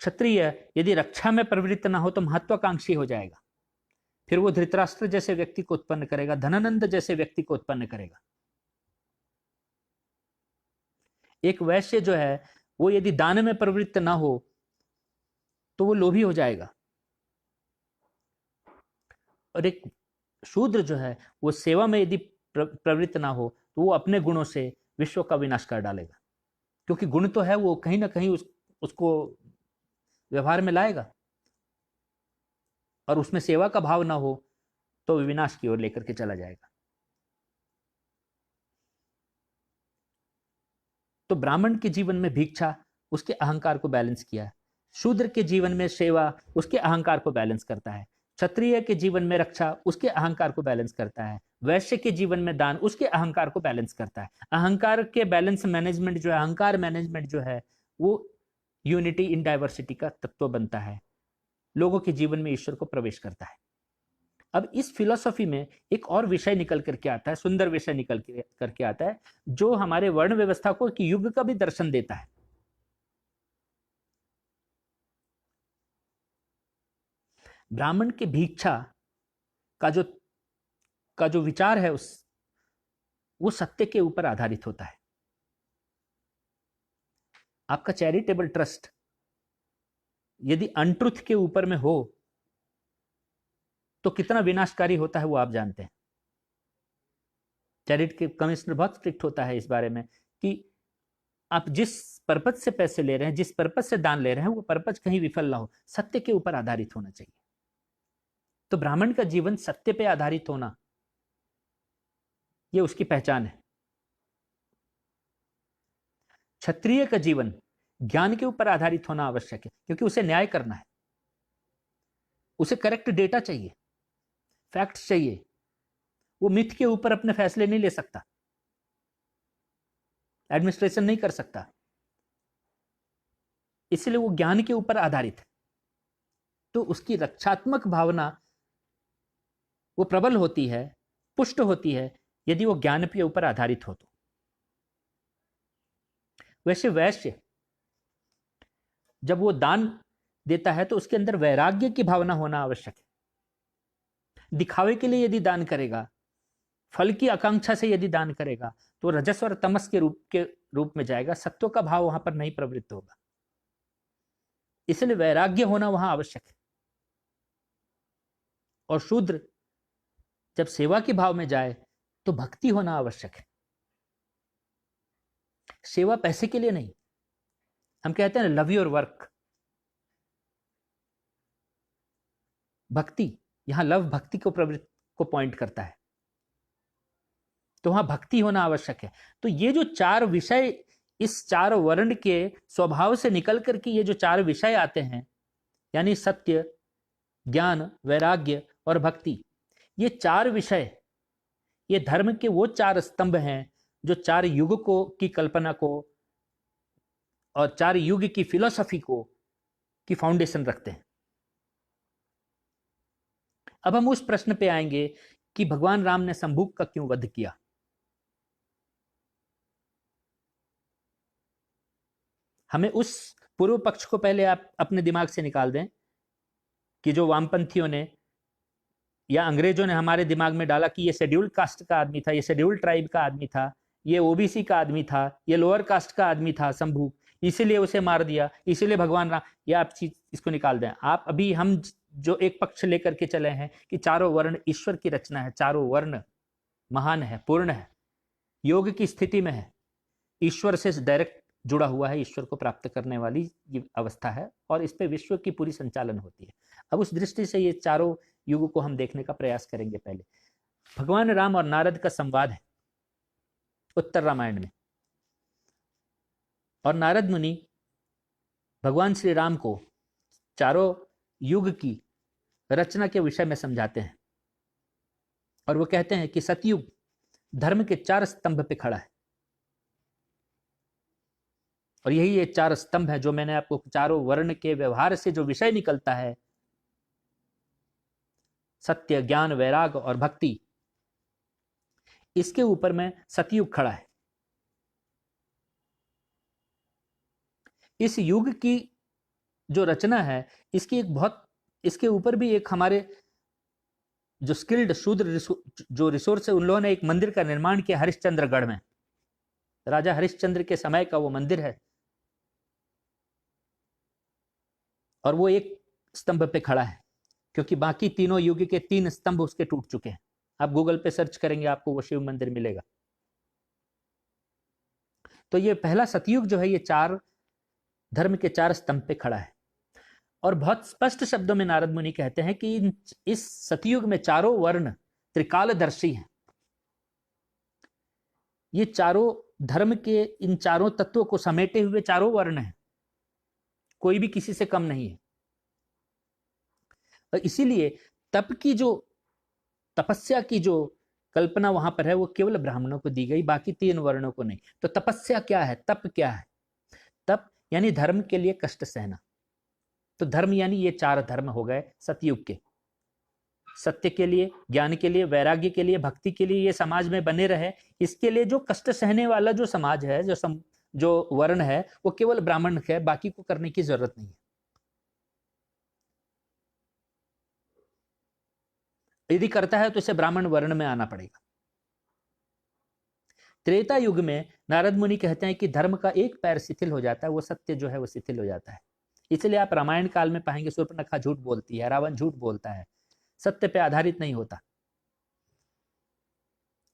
A: क्षत्रिय यदि रक्षा में प्रवृत्त ना हो तो महत्वाकांक्षी हो जाएगा, फिर वो धृतराष्ट्र जैसे व्यक्ति को उत्पन्न करेगा, धनानंद जैसे व्यक्ति को उत्पन्न करेगा। एक वैश्य जो है वो यदि दान में प्रवृत्त ना हो तो वो लोभी हो जाएगा, और एक शूद्र जो है वो सेवा में यदि प्रवृत्त ना हो तो वो अपने गुणों से विश्व का विनाश कर डालेगा, क्योंकि गुण तो है वो कहीं ना कहीं उसको व्यवहार में लाएगा, और उसमें सेवा का भाव ना हो तो विनाश की ओर लेकर के चला जाएगा। तो ब्राह्मण के जीवन में भिक्षा उसके अहंकार को बैलेंस किया, शूद्र के जीवन में सेवा उसके अहंकार को बैलेंस करता है, क्षत्रिय के जीवन में रक्षा उसके अहंकार को बैलेंस करता है, वैश्य के जीवन में दान उसके अहंकार को बैलेंस करता है। अहंकार के बैलेंस मैनेजमेंट जो है, अहंकार मैनेजमेंट जो है, वो यूनिटी इन डाइवर्सिटी का तत्व बनता है, लोगों के जीवन में ईश्वर को प्रवेश करता है। अब इस फिलॉसफी में एक और विषय निकल करके आता है, सुंदर विषय निकल करके आता है, जो हमारे वर्ण व्यवस्था को एक युग का भी दर्शन देता है। ब्राह्मण के भिक्षा का जो विचार है वो सत्य के ऊपर आधारित होता है। आपका चैरिटेबल ट्रस्ट यदि अनट्रुथ के ऊपर में हो तो कितना विनाशकारी होता है वो आप जानते हैं। चैरिटी के कमिश्नर बहुत स्ट्रिक्ट होता है इस बारे में कि आप जिस पर्पज से पैसे ले रहे हैं, जिस पर्पज से दान ले रहे हैं, वो पर्पज कहीं विफल ना हो, सत्य के ऊपर आधारित होना चाहिए। तो ब्राह्मण का जीवन सत्य पे आधारित होना, ये उसकी पहचान है। क्षत्रिय का जीवन ज्ञान के ऊपर आधारित होना आवश्यक है, क्योंकि उसे न्याय करना है, उसे करेक्ट डेटा चाहिए, फैक्ट्स चाहिए, वो मिथ के ऊपर अपने फैसले नहीं ले सकता, एडमिनिस्ट्रेशन नहीं कर सकता, इसलिए वो ज्ञान के ऊपर आधारित है। तो उसकी रक्षात्मक भावना वो प्रबल होती है, पुष्ट होती है, यदि वो ज्ञान के ऊपर आधारित हो तो। वैसे वैश्य जब वो दान देता है तो उसके अंदर वैराग्य की भावना होना आवश्यक है। दिखावे के लिए यदि दान करेगा फल की आकांक्षा से यदि दान करेगा तो रजस और तमस के रूप में जाएगा, सत्व का भाव वहां पर नहीं प्रवृत्त होगा। इसलिए वैराग्य होना वहां आवश्यक है। और शूद्र जब सेवा के भाव में जाए तो भक्ति होना आवश्यक है। सेवा पैसे के लिए नहीं। हम कहते हैं लव योर वर्क, भक्ति, यहां लव भक्ति को प्रवृत्ति को पॉइंट करता है, तो वहां भक्ति होना आवश्यक है। तो ये जो चार विषय, इस चार वर्ण के स्वभाव से निकल करके ये जो चार विषय आते हैं, यानी सत्य, ज्ञान, वैराग्य और भक्ति, ये चार विषय, ये धर्म के वो चार स्तंभ हैं जो चार युग को की कल्पना को और चार युग की फिलॉसफी को की फाउंडेशन रखते हैं। अब हम उस प्रश्न पे आएंगे कि भगवान राम ने शंभुक का क्यों वध किया। हमें उस पूर्व पक्ष को पहले आप अपने दिमाग से निकाल दें कि जो वामपंथियों ने या अंग्रेजों ने हमारे दिमाग में डाला कि ये शेड्यूल्ड कास्ट का आदमी था, ये शेड्यूल्ड ट्राइब का आदमी था, ये ओबीसी का आदमी था, ये लोअर कास्ट का आदमी था शंभु, इसीलिए उसे मार दिया, इसीलिए भगवान राम, या आप चीज इसको निकाल दें। आप अभी हम जो एक पक्ष लेकर के चले हैं कि चारों वर्ण ईश्वर की रचना है, चारों वर्ण महान है, पूर्ण है, योग की स्थिति में है, ईश्वर से डायरेक्ट जुड़ा हुआ है, ईश्वर को प्राप्त करने वाली ये अवस्था है और इस पे विश्व की पूरी संचालन होती है। अब उस दृष्टि से ये चारों युग को हम देखने का प्रयास करेंगे। पहले भगवान राम और नारद का संवाद है उत्तर रामायण में, और नारद मुनि भगवान श्री राम को चारों युग की रचना के विषय में समझाते हैं और वो कहते हैं कि सतयुग धर्म के चार स्तंभ पे खड़ा है, और यही ये चार स्तंभ है जो मैंने आपको चारों वर्ण के व्यवहार से जो विषय निकलता है, सत्य, ज्ञान, वैराग और भक्ति, इसके ऊपर में सतयुग खड़ा है। इस युग की जो रचना है, इसकी एक बहुत, इसके ऊपर भी एक हमारे जो स्किल्ड शूद्र जो रिसोर्स है, उन लोगों ने एक मंदिर का निर्माण किया हरिश्चंद्रगढ़ में। राजा हरिश्चंद्र के समय का वो मंदिर है और वो एक स्तंभ पे खड़ा है, क्योंकि बाकी तीनों युग के तीन स्तंभ उसके टूट चुके हैं। आप गूगल पे सर्च करेंगे आपको वो शिव मंदिर मिलेगा। तो ये पहला सतयुग जो है, ये चार धर्म के चार स्तंभ पे खड़ा है। और बहुत स्पष्ट शब्दों में नारद मुनि कहते हैं कि इस सतयुग में चारों वर्ण त्रिकालदर्शी हैं। ये चारों धर्म के इन चारों तत्वों को समेटे हुए चारों वर्ण हैं, कोई भी किसी से कम नहीं है। और इसीलिए तप की जो तपस्या की जो कल्पना वहां पर है वो केवल ब्राह्मणों को दी गई, बाकी तीन वर्णों को नहीं। तो तपस्या क्या है, तप क्या है? तप यानी धर्म के लिए कष्ट सहना। तो धर्म यानी ये चार धर्म हो गए सतयुग के, सत्य के लिए, ज्ञान के लिए, वैराग्य के लिए, भक्ति के लिए, ये समाज में बने रहे। इसके लिए जो कष्ट सहने वाला जो समाज है, जो वर्ण है, वो केवल ब्राह्मण है, बाकी को करने की जरूरत नहीं है। यदि करता है तो इसे ब्राह्मण वर्ण में आना पड़ेगा। त्रेता युग में नारद मुनि कहते हैं कि धर्म का एक पैर शिथिल हो जाता है, वो सत्य जो है वो शिथिल हो जाता है। इसलिए आप रामायण काल में पाएंगे शूर्पणखा झूठ बोलती है, रावण झूठ बोलता है, सत्य पे आधारित नहीं होता।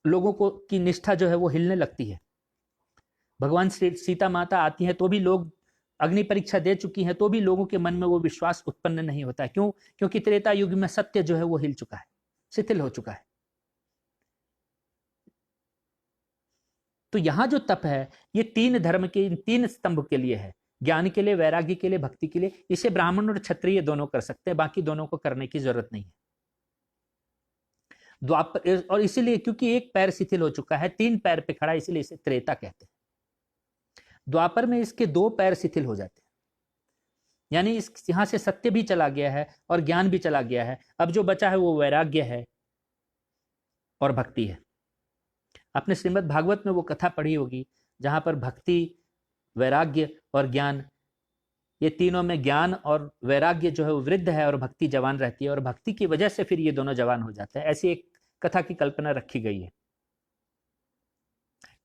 A: लोगों को की निष्ठा जो है वो हिलने लगती है। भगवान श्री सीता माता आती है तो भी लोग अग्नि परीक्षा दे चुकी हैं, तो भी लोगों के मन में वो विश्वास उत्पन्न नहीं होता। क्यों? क्योंकि त्रेता युग में सत्य जो है वो हिल चुका है, शिथिल हो चुका है। तो यहां जो तप है ये तीन धर्म के इन तीन स्तंभ के लिए है, ज्ञान के लिए, वैराग्य के लिए, भक्ति के लिए। इसे ब्राह्मण और क्षत्रिय दोनों कर सकते हैं, बाकी दोनों को करने की जरूरत नहीं है। द्वापर, और इसीलिए क्योंकि एक पैर शिथिल हो चुका है, तीन पैर पे खड़ा है, इसीलिए इसे त्रेता कहते हैं। द्वापर में इसके दो पैर शिथिल हो जाते हैं, यानी इस यहां से सत्य भी चला गया है और ज्ञान भी चला गया है। अब जो बचा है वो वैराग्य है और भक्ति है। आपने श्रीमद् भागवत में वो कथा पढ़ी होगी जहां पर भक्ति, वैराग्य और ज्ञान, ये तीनों में ज्ञान और वैराग्य जो है वो वृद्ध है और भक्ति जवान रहती है, और भक्ति की वजह से फिर ये दोनों जवान हो जाते हैं। ऐसी एक कथा की कल्पना रखी गई है।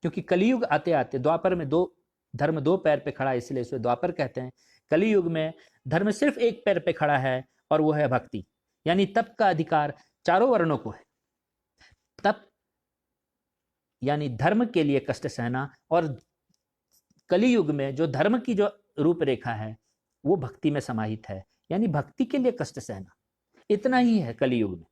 A: क्योंकि कलयुग आते आते द्वापर में धर्म दो पैर पे खड़ा है, इसलिए इसे द्वापर कहते हैं। कलयुग में धर्म सिर्फ एक पैर पे खड़ा है और वो है भक्ति, यानी तप का अधिकार चारों वर्णों को है। तप यानी धर्म के लिए कष्ट सहना, और कलयुग में जो धर्म की जो रूपरेखा है वो भक्ति में समाहित है, यानी भक्ति के लिए कष्ट सहना। इतना ही है कलयुग में।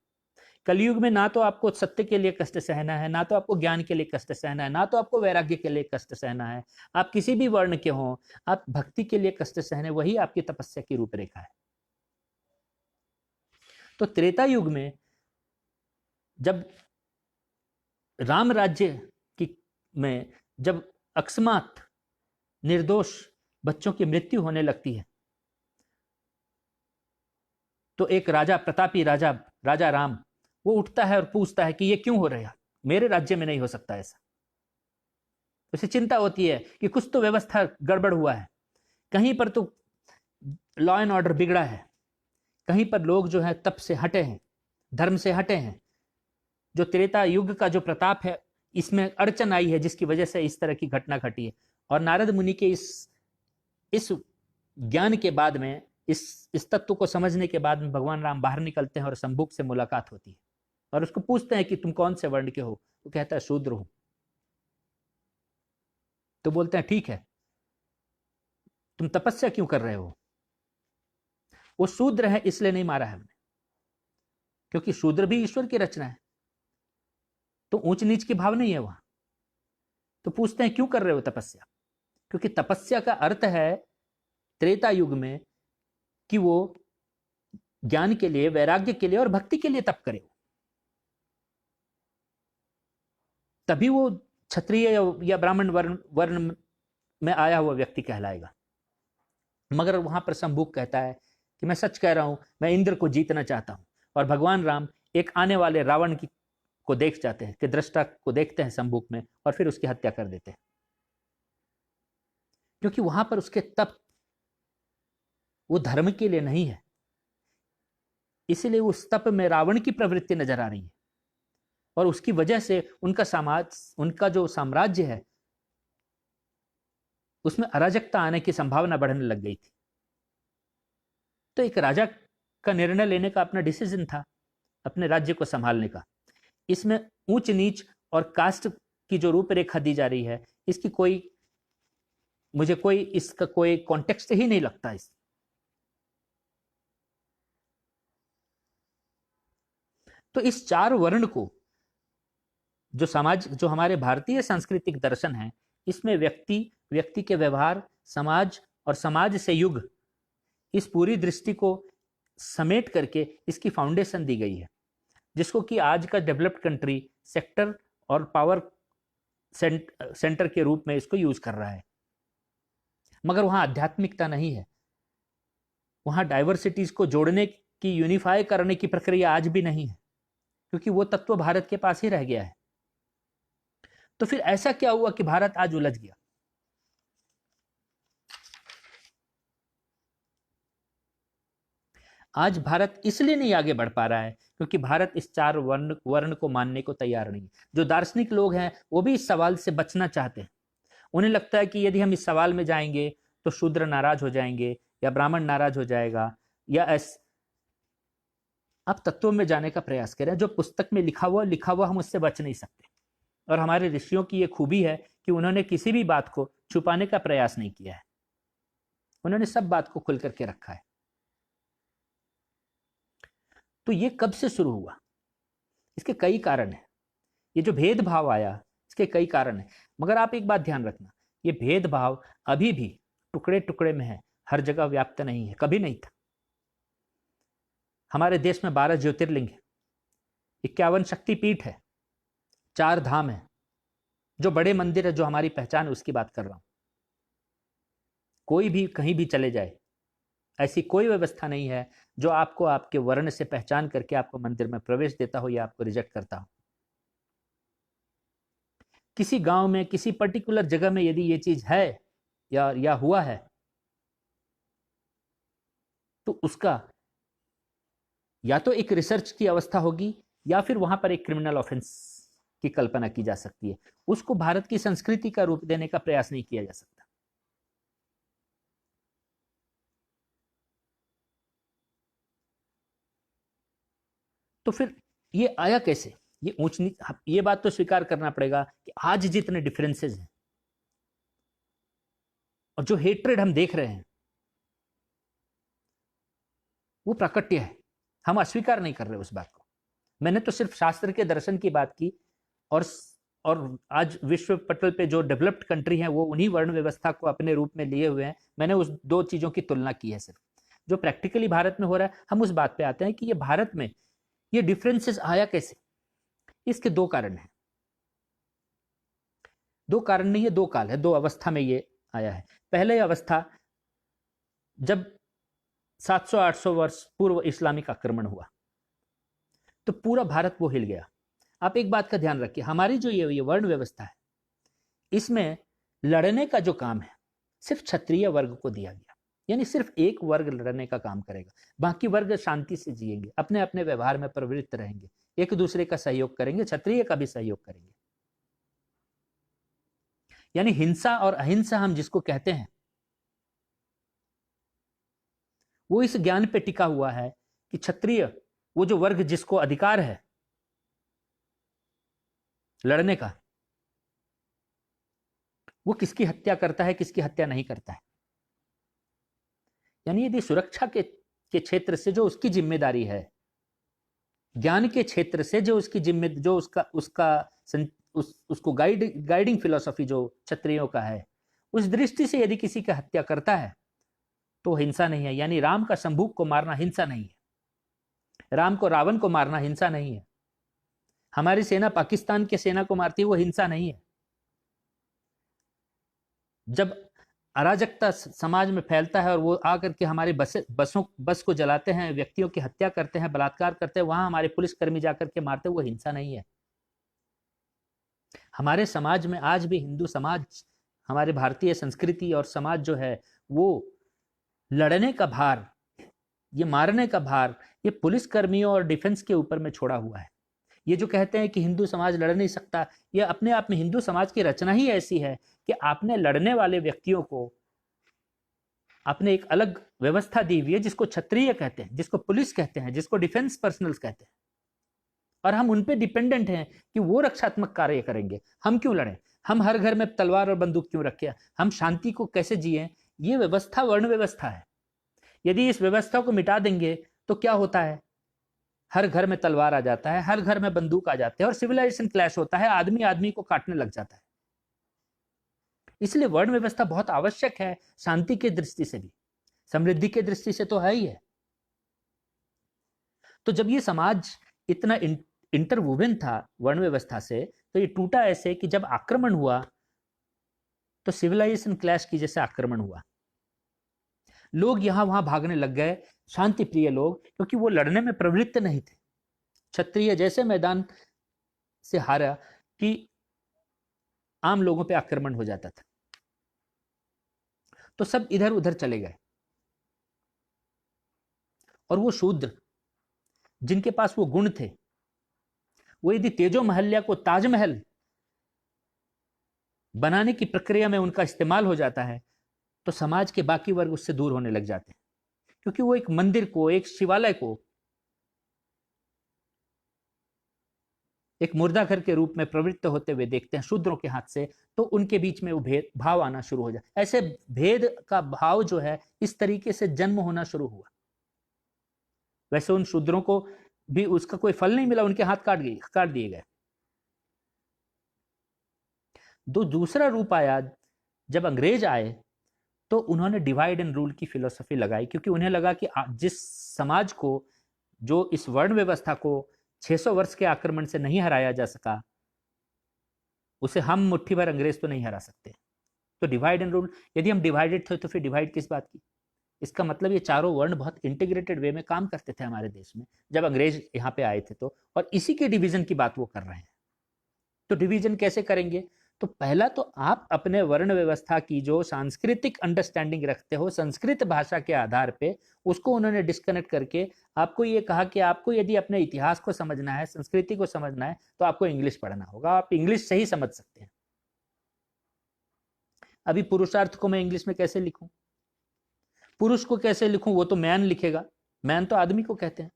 A: कलयुग में ना तो आपको सत्य के लिए कष्ट सहना है, ना तो आपको ज्ञान के लिए कष्ट सहना है, ना तो आपको वैराग्य के लिए कष्ट सहना है। आप किसी भी वर्ण के हों, आप भक्ति के लिए कष्ट सहने, वही आपकी तपस्या की रूपरेखा है। तो त्रेता युग में जब राम राज्य की में जब अकस्मात निर्दोष बच्चों की मृत्यु होने लगती है, तो एक राजा, प्रतापी राजा राम, वो उठता है और पूछता है कि ये क्यों हो रहा है, मेरे राज्य में नहीं हो सकता ऐसा। उसे चिंता होती है कि कुछ तो व्यवस्था गड़बड़ हुआ है, कहीं पर तो लॉ एंड ऑर्डर बिगड़ा है, कहीं पर लोग जो है तप से हटे हैं, धर्म से हटे हैं। जो त्रेता युग का जो प्रताप है, इसमें अड़चन आई है, जिसकी वजह से इस तरह की घटना घटी है। और नारद मुनि के इस ज्ञान के बाद में, इस तत्व को समझने के बाद में भगवान राम बाहर निकलते हैं और शंभुक से मुलाकात होती है और उसको पूछते हैं कि तुम कौन से वर्ण के हो। वो कहता है शूद्र हूं। तो बोलते हैं ठीक है, तुम तपस्या क्यों कर रहे हो? वो शूद्र है इसलिए नहीं मारा है हमने, क्योंकि शूद्र भी ईश्वर की रचना है, तो ऊंच नीच की भाव नहीं है वहां। तो पूछते हैं क्यों कर रहे हो तपस्या? क्योंकि तपस्या का अर्थ है त्रेता युग में कि वो ज्ञान के लिए, वैराग्य के लिए और भक्ति के लिए तप करे, तभी वो क्षत्रिय या ब्राह्मण वर्ण में आया हुआ व्यक्ति कहलाएगा। मगर वहां पर शंभुक कहता है कि मैं सच कह रहा हूं, मैं इंद्र को जीतना चाहता हूं। और भगवान राम एक आने वाले रावण को देख जाते हैं, कि दृष्टा को देखते हैं शंभुक में, और फिर उसकी हत्या कर देते हैं, क्योंकि वहां पर उसके तप वो धर्म के लिए नहीं है, इसलिए उस तप में रावण की प्रवृत्ति नजर आ रही है, और उसकी वजह से उनका जो साम्राज्य है उसमें अराजकता आने की संभावना बढ़ने लग गई थी। तो एक राजा का निर्णय लेने का अपना डिसीजन था, अपने राज्य को संभालने का। इसमें ऊंच नीच और कास्ट की जो रूपरेखा दी जा रही है, इसका कोई कॉन्टेक्स्ट ही नहीं लगता। तो इस चार वर्ण को जो हमारे भारतीय सांस्कृतिक दर्शन है, इसमें व्यक्ति के व्यवहार, समाज और समाज से युग, इस पूरी दृष्टि को समेट करके इसकी फाउंडेशन दी गई है, जिसको कि आज का डेवलप्ड कंट्री सेक्टर और पावर सेंटर के रूप में इसको यूज कर रहा है। मगर वहां आध्यात्मिकता नहीं है, वहां डाइवर्सिटीज को जोड़ने की, यूनिफाई करने की प्रक्रिया आज भी नहीं है, क्योंकि वो तत्व भारत के पास ही रह गया है। तो फिर ऐसा क्या हुआ कि भारत आज उलझ गया? आज भारत इसलिए नहीं आगे बढ़ पा रहा है क्योंकि भारत इस चार वर्ण को मानने को तैयार नहीं है। जो दार्शनिक लोग हैं वो भी इस सवाल से बचना चाहते हैं। उन्हें लगता है कि यदि हम इस सवाल में जाएंगे तो शूद्र नाराज हो जाएंगे या ब्राह्मण नाराज हो जाएगा, या आप तत्वों में जाने का प्रयास करें। जो पुस्तक में लिखा हुआ हम उससे बच नहीं सकते। और हमारे ऋषियों की ये खूबी है कि उन्होंने किसी भी बात को छुपाने का प्रयास नहीं किया है, उन्होंने सब बात को खुल करके रखा है। तो ये कब से शुरू हुआ? इसके कई कारण हैं। ये जो भेदभाव आया, इसके कई कारण हैं। मगर आप एक बात ध्यान रखना, ये भेदभाव अभी भी टुकड़े टुकड़े में है, हर जगह व्याप्त नहीं है, कभी नहीं था। हमारे देश में 12 ज्योतिर्लिंग है, 51 शक्तिपीठ है, 4 धाम है, जो बड़े मंदिर है, जो हमारी पहचान है, उसकी बात कर रहा हूं। कोई भी कहीं भी चले जाए, ऐसी कोई व्यवस्था नहीं है जो आपको आपके वर्ण से पहचान करके आपको मंदिर में प्रवेश देता हो या आपको रिजेक्ट करता हो। किसी गांव में, किसी पर्टिकुलर जगह में यदि ये चीज है या हुआ है, तो उसका या तो एक रिसर्च की अवस्था होगी या फिर वहां पर एक क्रिमिनल ऑफेंस की कल्पना की जा सकती है, उसको भारत की संस्कृति का रूप देने का प्रयास नहीं किया जा सकता। तो फिर ये आया कैसे? ये ऊंच नीच, ये बात तो स्वीकार करना पड़ेगा कि आज जितने डिफरेंसेस हैं और जो हेट्रेड हम देख रहे हैं वो प्राकट्य है, हम अस्वीकार नहीं कर रहे उस बात को। मैंने तो सिर्फ शास्त्र के दर्शन की बात की, और आज विश्व पटल पे जो डेवलप्ड कंट्री हैं वो उन्हीं वर्ण व्यवस्था को अपने रूप में लिए हुए हैं। मैंने उस दो चीजों की तुलना की है सिर्फ। जो प्रैक्टिकली भारत में हो रहा है, हम उस बात पे आते हैं कि ये भारत में ये डिफरेंसेस आया कैसे। इसके दो कारण हैं, दो कारण नहीं, ये दो काल है, दो अवस्था में ये आया है। पहले अवस्था जब 700-800 वर्ष पूर्व इस्लामिक आक्रमण हुआ तो पूरा भारत वो हिल गया। आप एक बात का ध्यान रखिए, हमारी जो ये वर्ण व्यवस्था है इसमें लड़ने का जो काम है सिर्फ क्षत्रिय वर्ग को दिया गया, यानी सिर्फ एक वर्ग लड़ने का काम करेगा, बाकी वर्ग शांति से जिएंगे, अपने अपने व्यवहार में प्रवृत्त रहेंगे, एक दूसरे का सहयोग करेंगे, क्षत्रिय का भी सहयोग करेंगे। यानी हिंसा और अहिंसा हम जिसको कहते हैं वो इस ज्ञान पे टिका हुआ है कि क्षत्रिय, वो जो वर्ग जिसको अधिकार है लड़ने का, वो किसकी हत्या करता है, किसकी हत्या नहीं करता है। यानी यदि सुरक्षा के क्षेत्र से जो उसकी जिम्मेदारी है, ज्ञान के क्षेत्र से जो उसकी जो उसको गाइडिंग फिलॉसफी जो क्षत्रियों का है, उस दृष्टि से यदि किसी की हत्या करता है तो हिंसा नहीं है। यानी राम का शंभूक को मारना हिंसा नहीं है, राम को रावण को मारना हिंसा नहीं है, हमारी सेना पाकिस्तान की सेना को मारती है वो हिंसा नहीं है। जब अराजकता समाज में फैलता है और वो आकर के हमारे बस को जलाते हैं, व्यक्तियों की हत्या करते हैं, बलात्कार करते हैं, वहां हमारे पुलिसकर्मी जाकर के मारते हैं, वो हिंसा नहीं है। हमारे समाज में आज भी हिंदू समाज, हमारे भारतीय संस्कृति और समाज जो है वो लड़ने का भार, ये मारने का भार, ये पुलिसकर्मियों और डिफेंस के ऊपर में छोड़ा हुआ है। ये जो कहते हैं कि हिंदू समाज लड़ नहीं सकता, ये अपने आप में हिंदू समाज की रचना ही ऐसी है कि आपने लड़ने वाले व्यक्तियों को आपने एक अलग व्यवस्था दी हुई है जिसको क्षत्रिय कहते हैं, जिसको पुलिस कहते हैं, जिसको डिफेंस पर्सनल्स कहते हैं, और हम उन पे डिपेंडेंट हैं कि वो रक्षात्मक कार्य करेंगे। हम क्यों लड़ें? हम हर घर में तलवार और बंदूक क्यों रखें? हम शांति को कैसे जिए? ये व्यवस्था वर्ण व्यवस्था है। यदि इस व्यवस्था को मिटा देंगे तो क्या होता है? हर घर में तलवार आ जाता है, हर घर में बंदूक आ जाते हैं और सिविलाइजेशन क्लैश होता है, आदमी आदमी को काटने लग जाता है। इसलिए वर्ण व्यवस्था बहुत आवश्यक है, शांति की दृष्टि से भी, समृद्धि की दृष्टि से तो है ही है। तो जब ये समाज इतना इंटरवूवन था वर्ण व्यवस्था से, तो ये टूटा ऐसे कि जब आक्रमण हुआ तो सिविलाइजेशन क्लैश की जैसे आक्रमण हुआ, लोग यहां वहां भागने लग गए, शांति प्रिय लोग, क्योंकि वो लड़ने में प्रवृत्त नहीं थे। क्षत्रिय जैसे मैदान से हारा कि आम लोगों पे आक्रमण हो जाता था, तो सब इधर उधर चले गए। और वो शूद्र जिनके पास वो गुण थे, वो यदि तेजो महल्या को ताजमहल बनाने की प्रक्रिया में उनका इस्तेमाल हो जाता है तो समाज के बाकी वर्ग उससे दूर होने लग जाते हैं, क्योंकि वो एक मंदिर को, एक शिवालय को एक मुर्दाघर के रूप में प्रवृत्त होते हुए देखते हैं शूद्रों के हाथ से, तो उनके बीच में वो भेद भाव आना शुरू हो जाए। ऐसे भेद का भाव जो है इस तरीके से जन्म होना शुरू हुआ। वैसे उन शूद्रों को भी उसका कोई फल नहीं मिला, उनके हाथ काट दिए गए। दूसरा रूप आया जब अंग्रेज आए, तो उन्होंने डिवाइड एंड रूल की फिलॉसफी लगाई, क्योंकि उन्हें लगा कि जिस समाज को, जो इस वर्ण व्यवस्था को 600 वर्ष के आक्रमण से नहीं हराया जा सका, उसे हम मुट्ठी भर अंग्रेज तो नहीं हरा सकते। तो डिवाइड एंड रूल, यदि हम डिवाइडेड थे तो फिर डिवाइड किस बात की? इसका मतलब ये चारों वर्ण बहुत इंटीग्रेटेड वे में काम करते थे हमारे देश में जब अंग्रेज यहाँ पे आए थे, तो और इसी के डिवीजन की बात वो कर रहे हैं। तो डिवीजन कैसे करेंगे? तो पहला तो आप अपने वर्ण व्यवस्था की जो सांस्कृतिक अंडरस्टैंडिंग रखते हो संस्कृत भाषा के आधार पे, उसको उन्होंने डिस्कनेक्ट करके आपको ये कहा कि आपको यदि अपने इतिहास को समझना है, संस्कृति को समझना है, तो आपको इंग्लिश पढ़ना होगा। आप इंग्लिश से ही समझ सकते हैं। अभी पुरुषार्थ को मैं इंग्लिश में कैसे लिखूं, पुरुष को कैसे लिखूं, वो तो मैन लिखेगा, मैन तो आदमी को कहते हैं।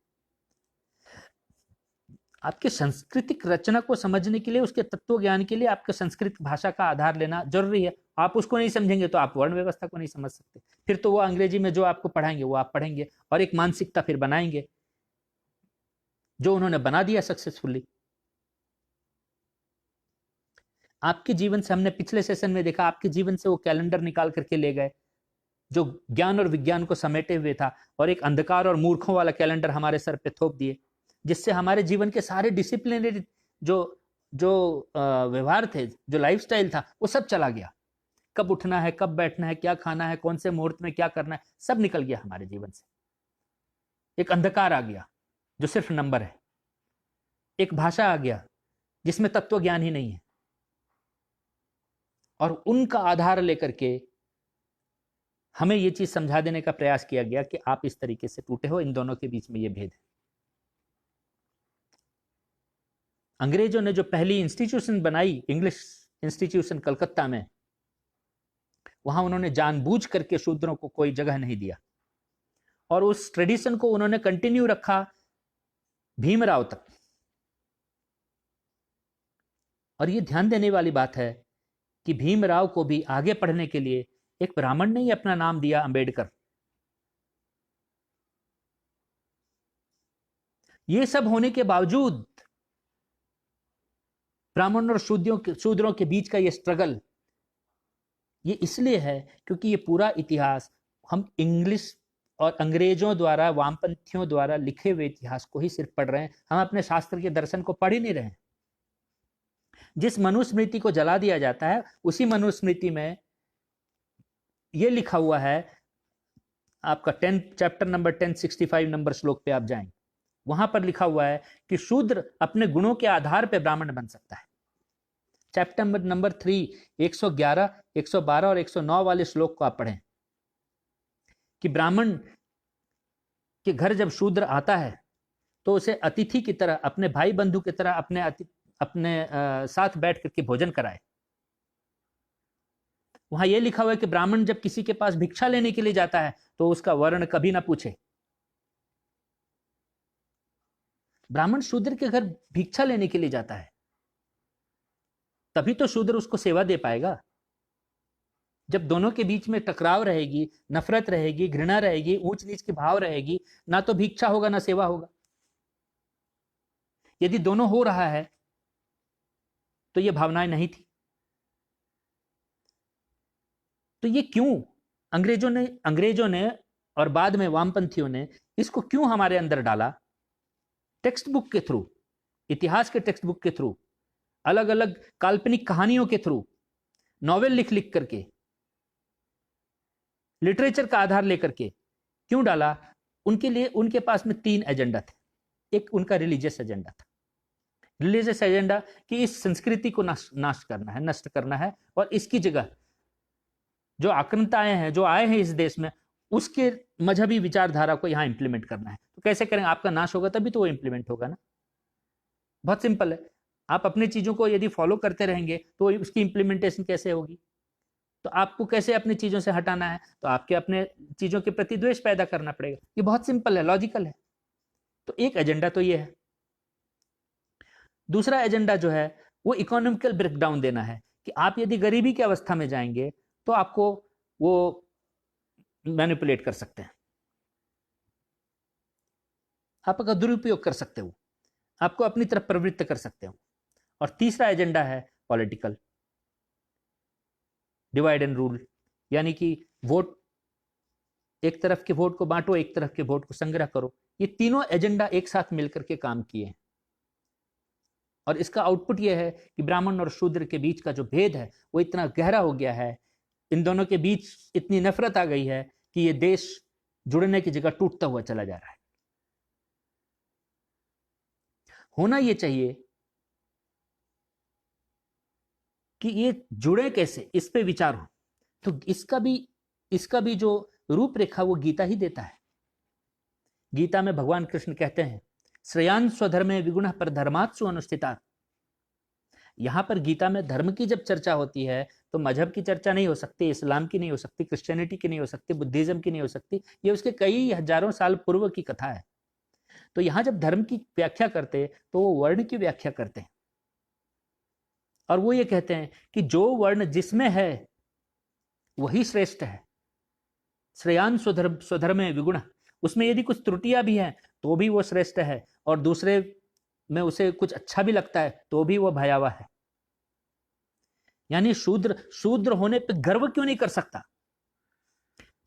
A: आपके सांस्कृतिक रचना को समझने के लिए, उसके तत्व ज्ञान के लिए आपके संस्कृत भाषा का आधार लेना जरूरी है। आप उसको नहीं समझेंगे तो आप वर्ण व्यवस्था को नहीं समझ सकते। फिर तो वो अंग्रेजी में जो आपको पढ़ाएंगे वो आप पढ़ेंगे और एक मानसिकता फिर बनाएंगे जो उन्होंने बना दिया सक्सेसफुली। आपके जीवन से हमने पिछले सेशन में देखा, आपके जीवन से वो कैलेंडर निकाल करके ले गए जो ज्ञान और विज्ञान को समेटे हुए था, और एक अंधकार और मूर्खों वाला कैलेंडर हमारे सर पे थोप दिए, जिससे हमारे जीवन के सारे डिसिप्लिनरी जो जो व्यवहार थे, जो लाइफस्टाइल था, वो सब चला गया। कब उठना है, कब बैठना है, क्या खाना है, कौन से मुहूर्त में क्या करना है, सब निकल गया हमारे जीवन से। एक अंधकार आ गया जो सिर्फ नंबर है। एक भाषा आ गया जिसमें तत्व ज्ञान ही नहीं है, और उनका आधार लेकर के हमें यह चीज समझा देने का प्रयास किया गया कि आप इस तरीके से टूटे हो, इन दोनों के बीच में यह भेद है। अंग्रेजों ने जो पहली इंस्टीट्यूशन बनाई, इंग्लिश इंस्टीट्यूशन कलकत्ता में, वहां उन्होंने जानबूझ करके शूद्रों को कोई जगह नहीं दिया, और उस ट्रेडिशन को उन्होंने कंटिन्यू रखा भीमराव तक। और यह ध्यान देने वाली बात है कि भीमराव को भी आगे पढ़ने के लिए एक ब्राह्मण ने ही अपना नाम दिया, अंबेडकर। ये सब होने के बावजूद ब्राह्मण और शूद्रों के बीच का ये स्ट्रगल, ये इसलिए है क्योंकि ये पूरा इतिहास हम इंग्लिश और अंग्रेजों द्वारा, वामपंथियों द्वारा लिखे हुए इतिहास को ही सिर्फ पढ़ रहे हैं। हम अपने शास्त्र के दर्शन को पढ़ ही नहीं रहे हैं। जिस मनुस्मृति को जला दिया जाता है, उसी मनुस्मृति में यह लिखा हुआ है, आपका 10 चैप्टर नंबर 1065 नंबर श्लोक पे आप जाएं, वहां पर लिखा हुआ है कि शूद्र अपने गुणों के आधार पर ब्राह्मण बन सकता है। चैप्टर नंबर 3 111, 112 और 109 वाले श्लोक को आप पढ़ें कि ब्राह्मण के घर जब शूद्र आता है तो उसे अतिथि की तरह, अपने भाई बंधु की तरह अपने साथ बैठ करके भोजन कराए। वहां यह लिखा हुआ है कि ब्राह्मण जब किसी के पास भिक्षा लेने के लिए जाता है तो उसका वर्ण कभी ना पूछे। ब्राह्मण शूद्र के घर भिक्षा लेने के लिए जाता है, तभी तो शूद्र उसको सेवा दे पाएगा। जब दोनों के बीच में टकराव रहेगी, नफरत रहेगी, घृणा रहेगी, ऊंच नीच की भाव रहेगी, ना तो भिक्षा होगा ना सेवा होगा। यदि दोनों हो रहा है तो ये भावनाएं नहीं थी। तो ये क्यों अंग्रेजों ने और बाद में वामपंथियों ने इसको क्यों हमारे अंदर डाला? टेक्स्ट बुक के थ्रू, इतिहास के टेक्स्ट बुक के थ्रू, अलग अलग काल्पनिक कहानियों के थ्रू, नॉवेल लिख लिख करके, लिटरेचर का आधार लेकर के क्यों डाला? उनके लिए, उनके पास में 3 एजेंडा थे। एक उनका रिलीजियस एजेंडा था, रिलीजियस एजेंडा कि इस संस्कृति को नाश करना है, नष्ट करना है, और इसकी जगह जो आक्रमताएं हैं, जो आए हैं इस देश में, उसके मजहबी विचारधारा को यहां इंप्लीमेंट करना है। तो कैसे करेंगे? आपका नाश होगा तभी तो वो इंप्लीमेंट होगा ना। बहुत सिंपल है। आप अपनी चीजों को यदि फॉलो करते रहेंगे तो उसकी इंप्लीमेंटेशन कैसे होगी? तो आपको कैसे अपनी चीजों से हटाना है? तो आपके अपने चीजों के प्रति द्वेष पैदा करना पड़ेगा। ये बहुत सिंपल है, लॉजिकल है। तो एक एजेंडा तो ये है। दूसरा एजेंडा जो है वो इकोनॉमिकल ब्रेकडाउन देना है कि आप यदि गरीबी की अवस्था में जाएंगे तो आपको वो मैनिपुलेट कर सकते हैं, आपका दुरुपयोग कर सकते हो, आपको अपनी तरफ प्रवृत्त कर सकते हो। और तीसरा एजेंडा है पॉलिटिकल, डिवाइड एंड रूल, यानी कि वोट, एक तरफ के वोट को बांटो, एक तरफ के वोट को संग्रह करो। ये तीनों एजेंडा एक साथ मिलकर के काम किए हैं, और इसका आउटपुट यह है कि ब्राह्मण और शूद्र के बीच का जो भेद है वो इतना गहरा हो गया है, इन दोनों के बीच इतनी नफरत आ गई है कि ये देश जुड़ने की जगह टूटता हुआ चला जा रहा है। होना ये चाहिए कि ये जुड़े कैसे, इस पे विचार हो। तो इसका भी जो रूपरेखा वो गीता ही देता है। गीता में भगवान कृष्ण कहते हैं श्रेयान स्वधर्मे विगुणः परधर्मात्सु अनुष्ठिता। यहां पर गीता में धर्म की जब चर्चा होती है तो मजहब की चर्चा नहीं हो सकती, इस्लाम की नहीं हो सकती, क्रिश्चियनिटी की नहीं हो सकती, बुद्धिज्म की नहीं हो सकती। ये उसके कई हजारों साल पूर्व की कथा है। तो यहां जब धर्म की व्याख्या करते तो वो वर्ण की व्याख्या करते हैं, और वो ये कहते हैं कि जो वर्ण जिसमें है वही श्रेष्ठ है। श्रेयान स्वधर्मे विगुण, उसमें यदि कुछ त्रुटियां भी हैं तो भी वो श्रेष्ठ है, और दूसरे में उसे कुछ अच्छा भी लगता है तो भी वो भयावह है। यानी शूद्र शूद्र होने पे गर्व क्यों नहीं कर सकता?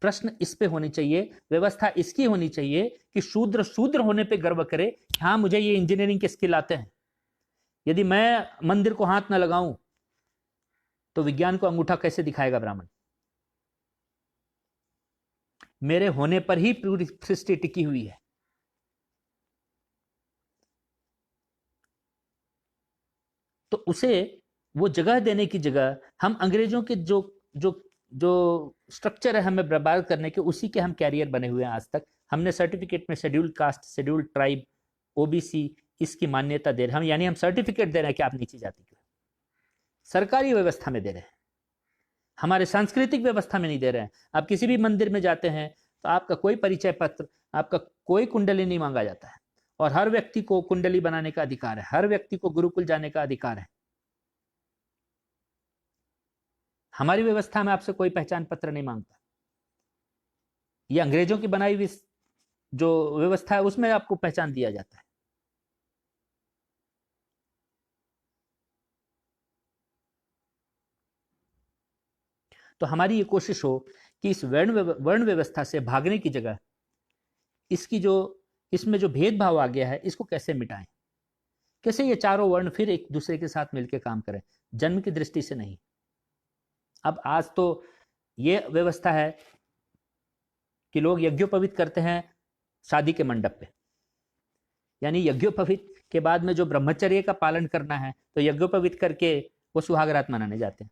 A: प्रश्न इस पे होनी चाहिए, व्यवस्था इसकी होनी चाहिए कि शूद्र शूद्र होने पे गर्व करे। हाँ, मुझे ये इंजीनियरिंग के स्किल आते हैं, यदि मैं मंदिर को हाथ ना लगाऊं तो विज्ञान को अंगूठा कैसे दिखाएगा ब्राह्मण? मेरे होने पर ही पूरी सृष्टि टिकी हुई है। तो उसे वो जगह देने की जगह हम अंग्रेजों के जो जो जो स्ट्रक्चर है हमें बर्बाद करने के, उसी के हम कैरियर बने हुए हैं आज तक। हमने सर्टिफिकेट में scheduled caste, scheduled tribe, OBC इसकी मान्यता दे रहे हैं हम, यानी हम सर्टिफिकेट दे रहे हैं कि आप नीची जाति के, सरकारी व्यवस्था में दे रहे हैं, हमारे सांस्कृतिक व्यवस्था में नहीं दे रहे हैं। आप किसी भी मंदिर में जाते हैं तो आपका कोई परिचय पत्र, आपका कोई कुंडली नहीं मांगा जाता है, और हर व्यक्ति को कुंडली बनाने का अधिकार है, हर व्यक्ति को गुरुकुल जाने का अधिकार है। हमारी व्यवस्था में आपसे कोई पहचान पत्र नहीं मांगता। ये अंग्रेजों की बनाई हुई जो व्यवस्था है उसमें आपको पहचान दिया जाता है। तो हमारी ये कोशिश हो कि इस वर्ण व्यवस्था से भागने की जगह इसमें जो भेदभाव आ गया है इसको कैसे मिटाएं, कैसे ये चारों वर्ण फिर एक दूसरे के साथ मिलकर काम करें, जन्म की दृष्टि से नहीं। अब आज तो ये व्यवस्था है कि लोग यज्ञोपवीत करते हैं शादी के मंडप पे, यानी यज्ञोपवीत के बाद में जो ब्रह्मचर्य का पालन करना है तो यज्ञोपवीत करके वो सुहागरात मनाने जाते हैं।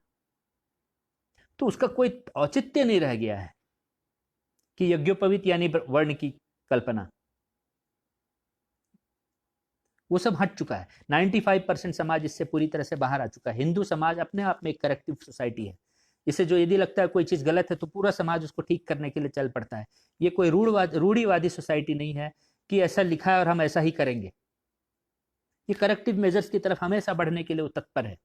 A: तो उसका कोई औचित्य नहीं रह गया है कि यज्ञोपवीत यानी वर्ण की कल्पना, वो सब हट चुका है। 95% समाज इससे पूरी तरह से बाहर आ चुका है। हिंदू समाज अपने आप में एक करेक्टिव सोसाइटी है। इसे जो यदि लगता है कोई चीज गलत है तो पूरा समाज उसको ठीक करने के लिए चल पड़ता है। ये कोई रूढ़िवादी सोसाइटी नहीं है कि ऐसा लिखा है और हम ऐसा ही करेंगे। ये करेक्टिव मेजर्स की तरफ हमेशा बढ़ने के लिए तत्पर है।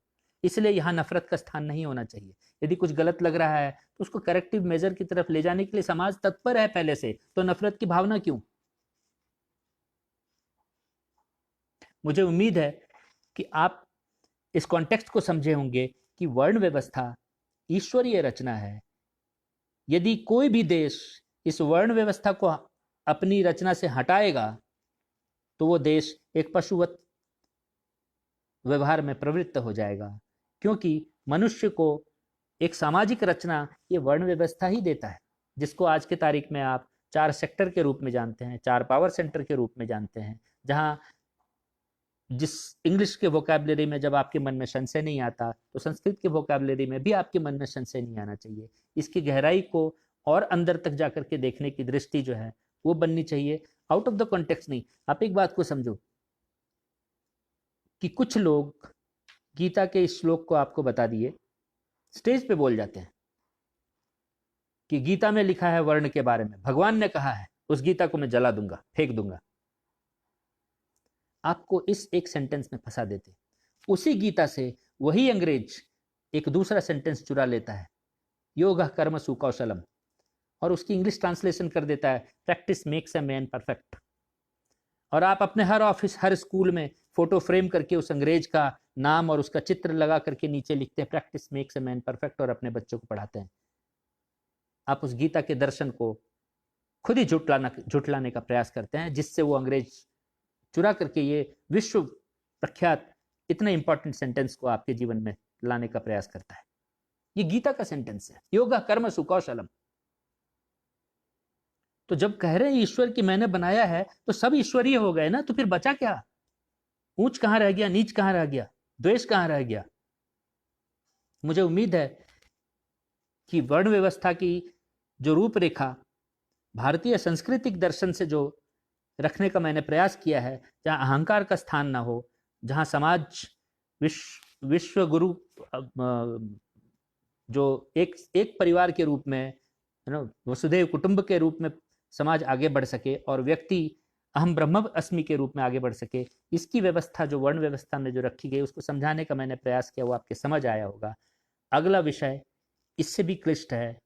A: इसलिए यहाँ नफरत का स्थान नहीं होना चाहिए। यदि कुछ गलत लग रहा है तो उसको करेक्टिव मेजर की तरफ ले जाने के लिए समाज तत्पर है पहले से, तो नफरत की भावना क्यों? मुझे उम्मीद है कि आप इस कॉन्टेक्स्ट को समझे होंगे कि वर्ण व्यवस्था ईश्वरीय रचना है। यदि कोई भी देश इस वर्ण व्यवस्था को अपनी रचना से हटाएगा तो वो देश एक पशुवत व्यवहार में प्रवृत्त हो जाएगा, क्योंकि मनुष्य को एक सामाजिक रचना ये वर्ण व्यवस्था ही देता है, जिसको आज के तारीख में आप 4 सेक्टर के रूप में जानते हैं, 4 पावर सेंटर के रूप में जानते हैं, जहां जिस इंग्लिश के वोकैबुलरी में जब आपके मन में संशय नहीं आता तो संस्कृत के वोकैबुलरी में भी आपके मन में संशय नहीं आना चाहिए। इसकी गहराई को और अंदर तक जाकर के देखने की दृष्टि जो है वो बननी चाहिए, आउट ऑफ द कॉन्टेक्स्ट नहीं। आप एक बात को समझो कि कुछ लोग गीता के इस श्लोक को आपको बता दिए, स्टेज पे बोल जाते हैं कि गीता में लिखा है वर्ण के बारे में, भगवान ने कहा है, उस गीता को मैं जला दूंगा, फेंक दूंगा। आपको इस एक सेंटेंस में फंसा देते। उसी गीता से वही अंग्रेज एक दूसरा सेंटेंस चुरा लेता है, योगः कर्म सुकौशलम, और उसकी इंग्लिश ट्रांसलेशन कर देता है practice makes a man perfect. और आप अपने हर ऑफिस, हर स्कूल में फोटो फ्रेम करके उस अंग्रेज का नाम और उसका चित्र लगा करके नीचे लिखते हैं practice makes a man perfect, और अपने बच्चों को पढ़ाते हैं। आप उस गीता के दर्शन को खुद ही झुटलाने का प्रयास करते हैं, जिससे वो अंग्रेज चुरा करके ये विश्व प्रख्यात इतने इंपॉर्टेंट सेंटेंस को आपके जीवन में लाने का प्रयास करता है। ये गीता का सेंटेंस है, योगा कर्म सुकौशलम। तो जब कह रहे हैं ईश्वर की मैंने बनाया है तो सब ईश्वरीय हो गए ना, तो फिर बचा क्या? ऊंच कहां रह गया, नीच कहां रह गया, द्वेष कहां रह गया? मुझे उम्मीद है कि वर्ण व्यवस्था की जो रूपरेखा भारतीय सांस्कृतिक दर्शन से जो रखने का मैंने प्रयास किया है, जहाँ अहंकार का स्थान ना हो, जहाँ समाज विश्व गुरु जो एक एक परिवार के रूप में, है ना, वसुधैव कुटुंब के रूप में समाज आगे बढ़ सके और व्यक्ति अहम ब्रह्म अस्मि के रूप में आगे बढ़ सके, इसकी व्यवस्था जो वर्ण व्यवस्था में जो रखी गई उसको समझाने का मैंने प्रयास किया, वो आपके समझ आया होगा। अगला विषय इससे भी क्लिष्ट है,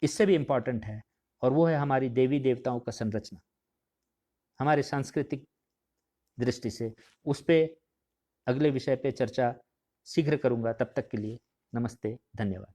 A: इससे भी इम्पॉर्टेंट है, और वो है हमारी देवी देवताओं का संरचना हमारे सांस्कृतिक दृष्टि से। उस पे अगले विषय पे चर्चा शीघ्र करूंगा। तब तक के लिए नमस्ते, धन्यवाद।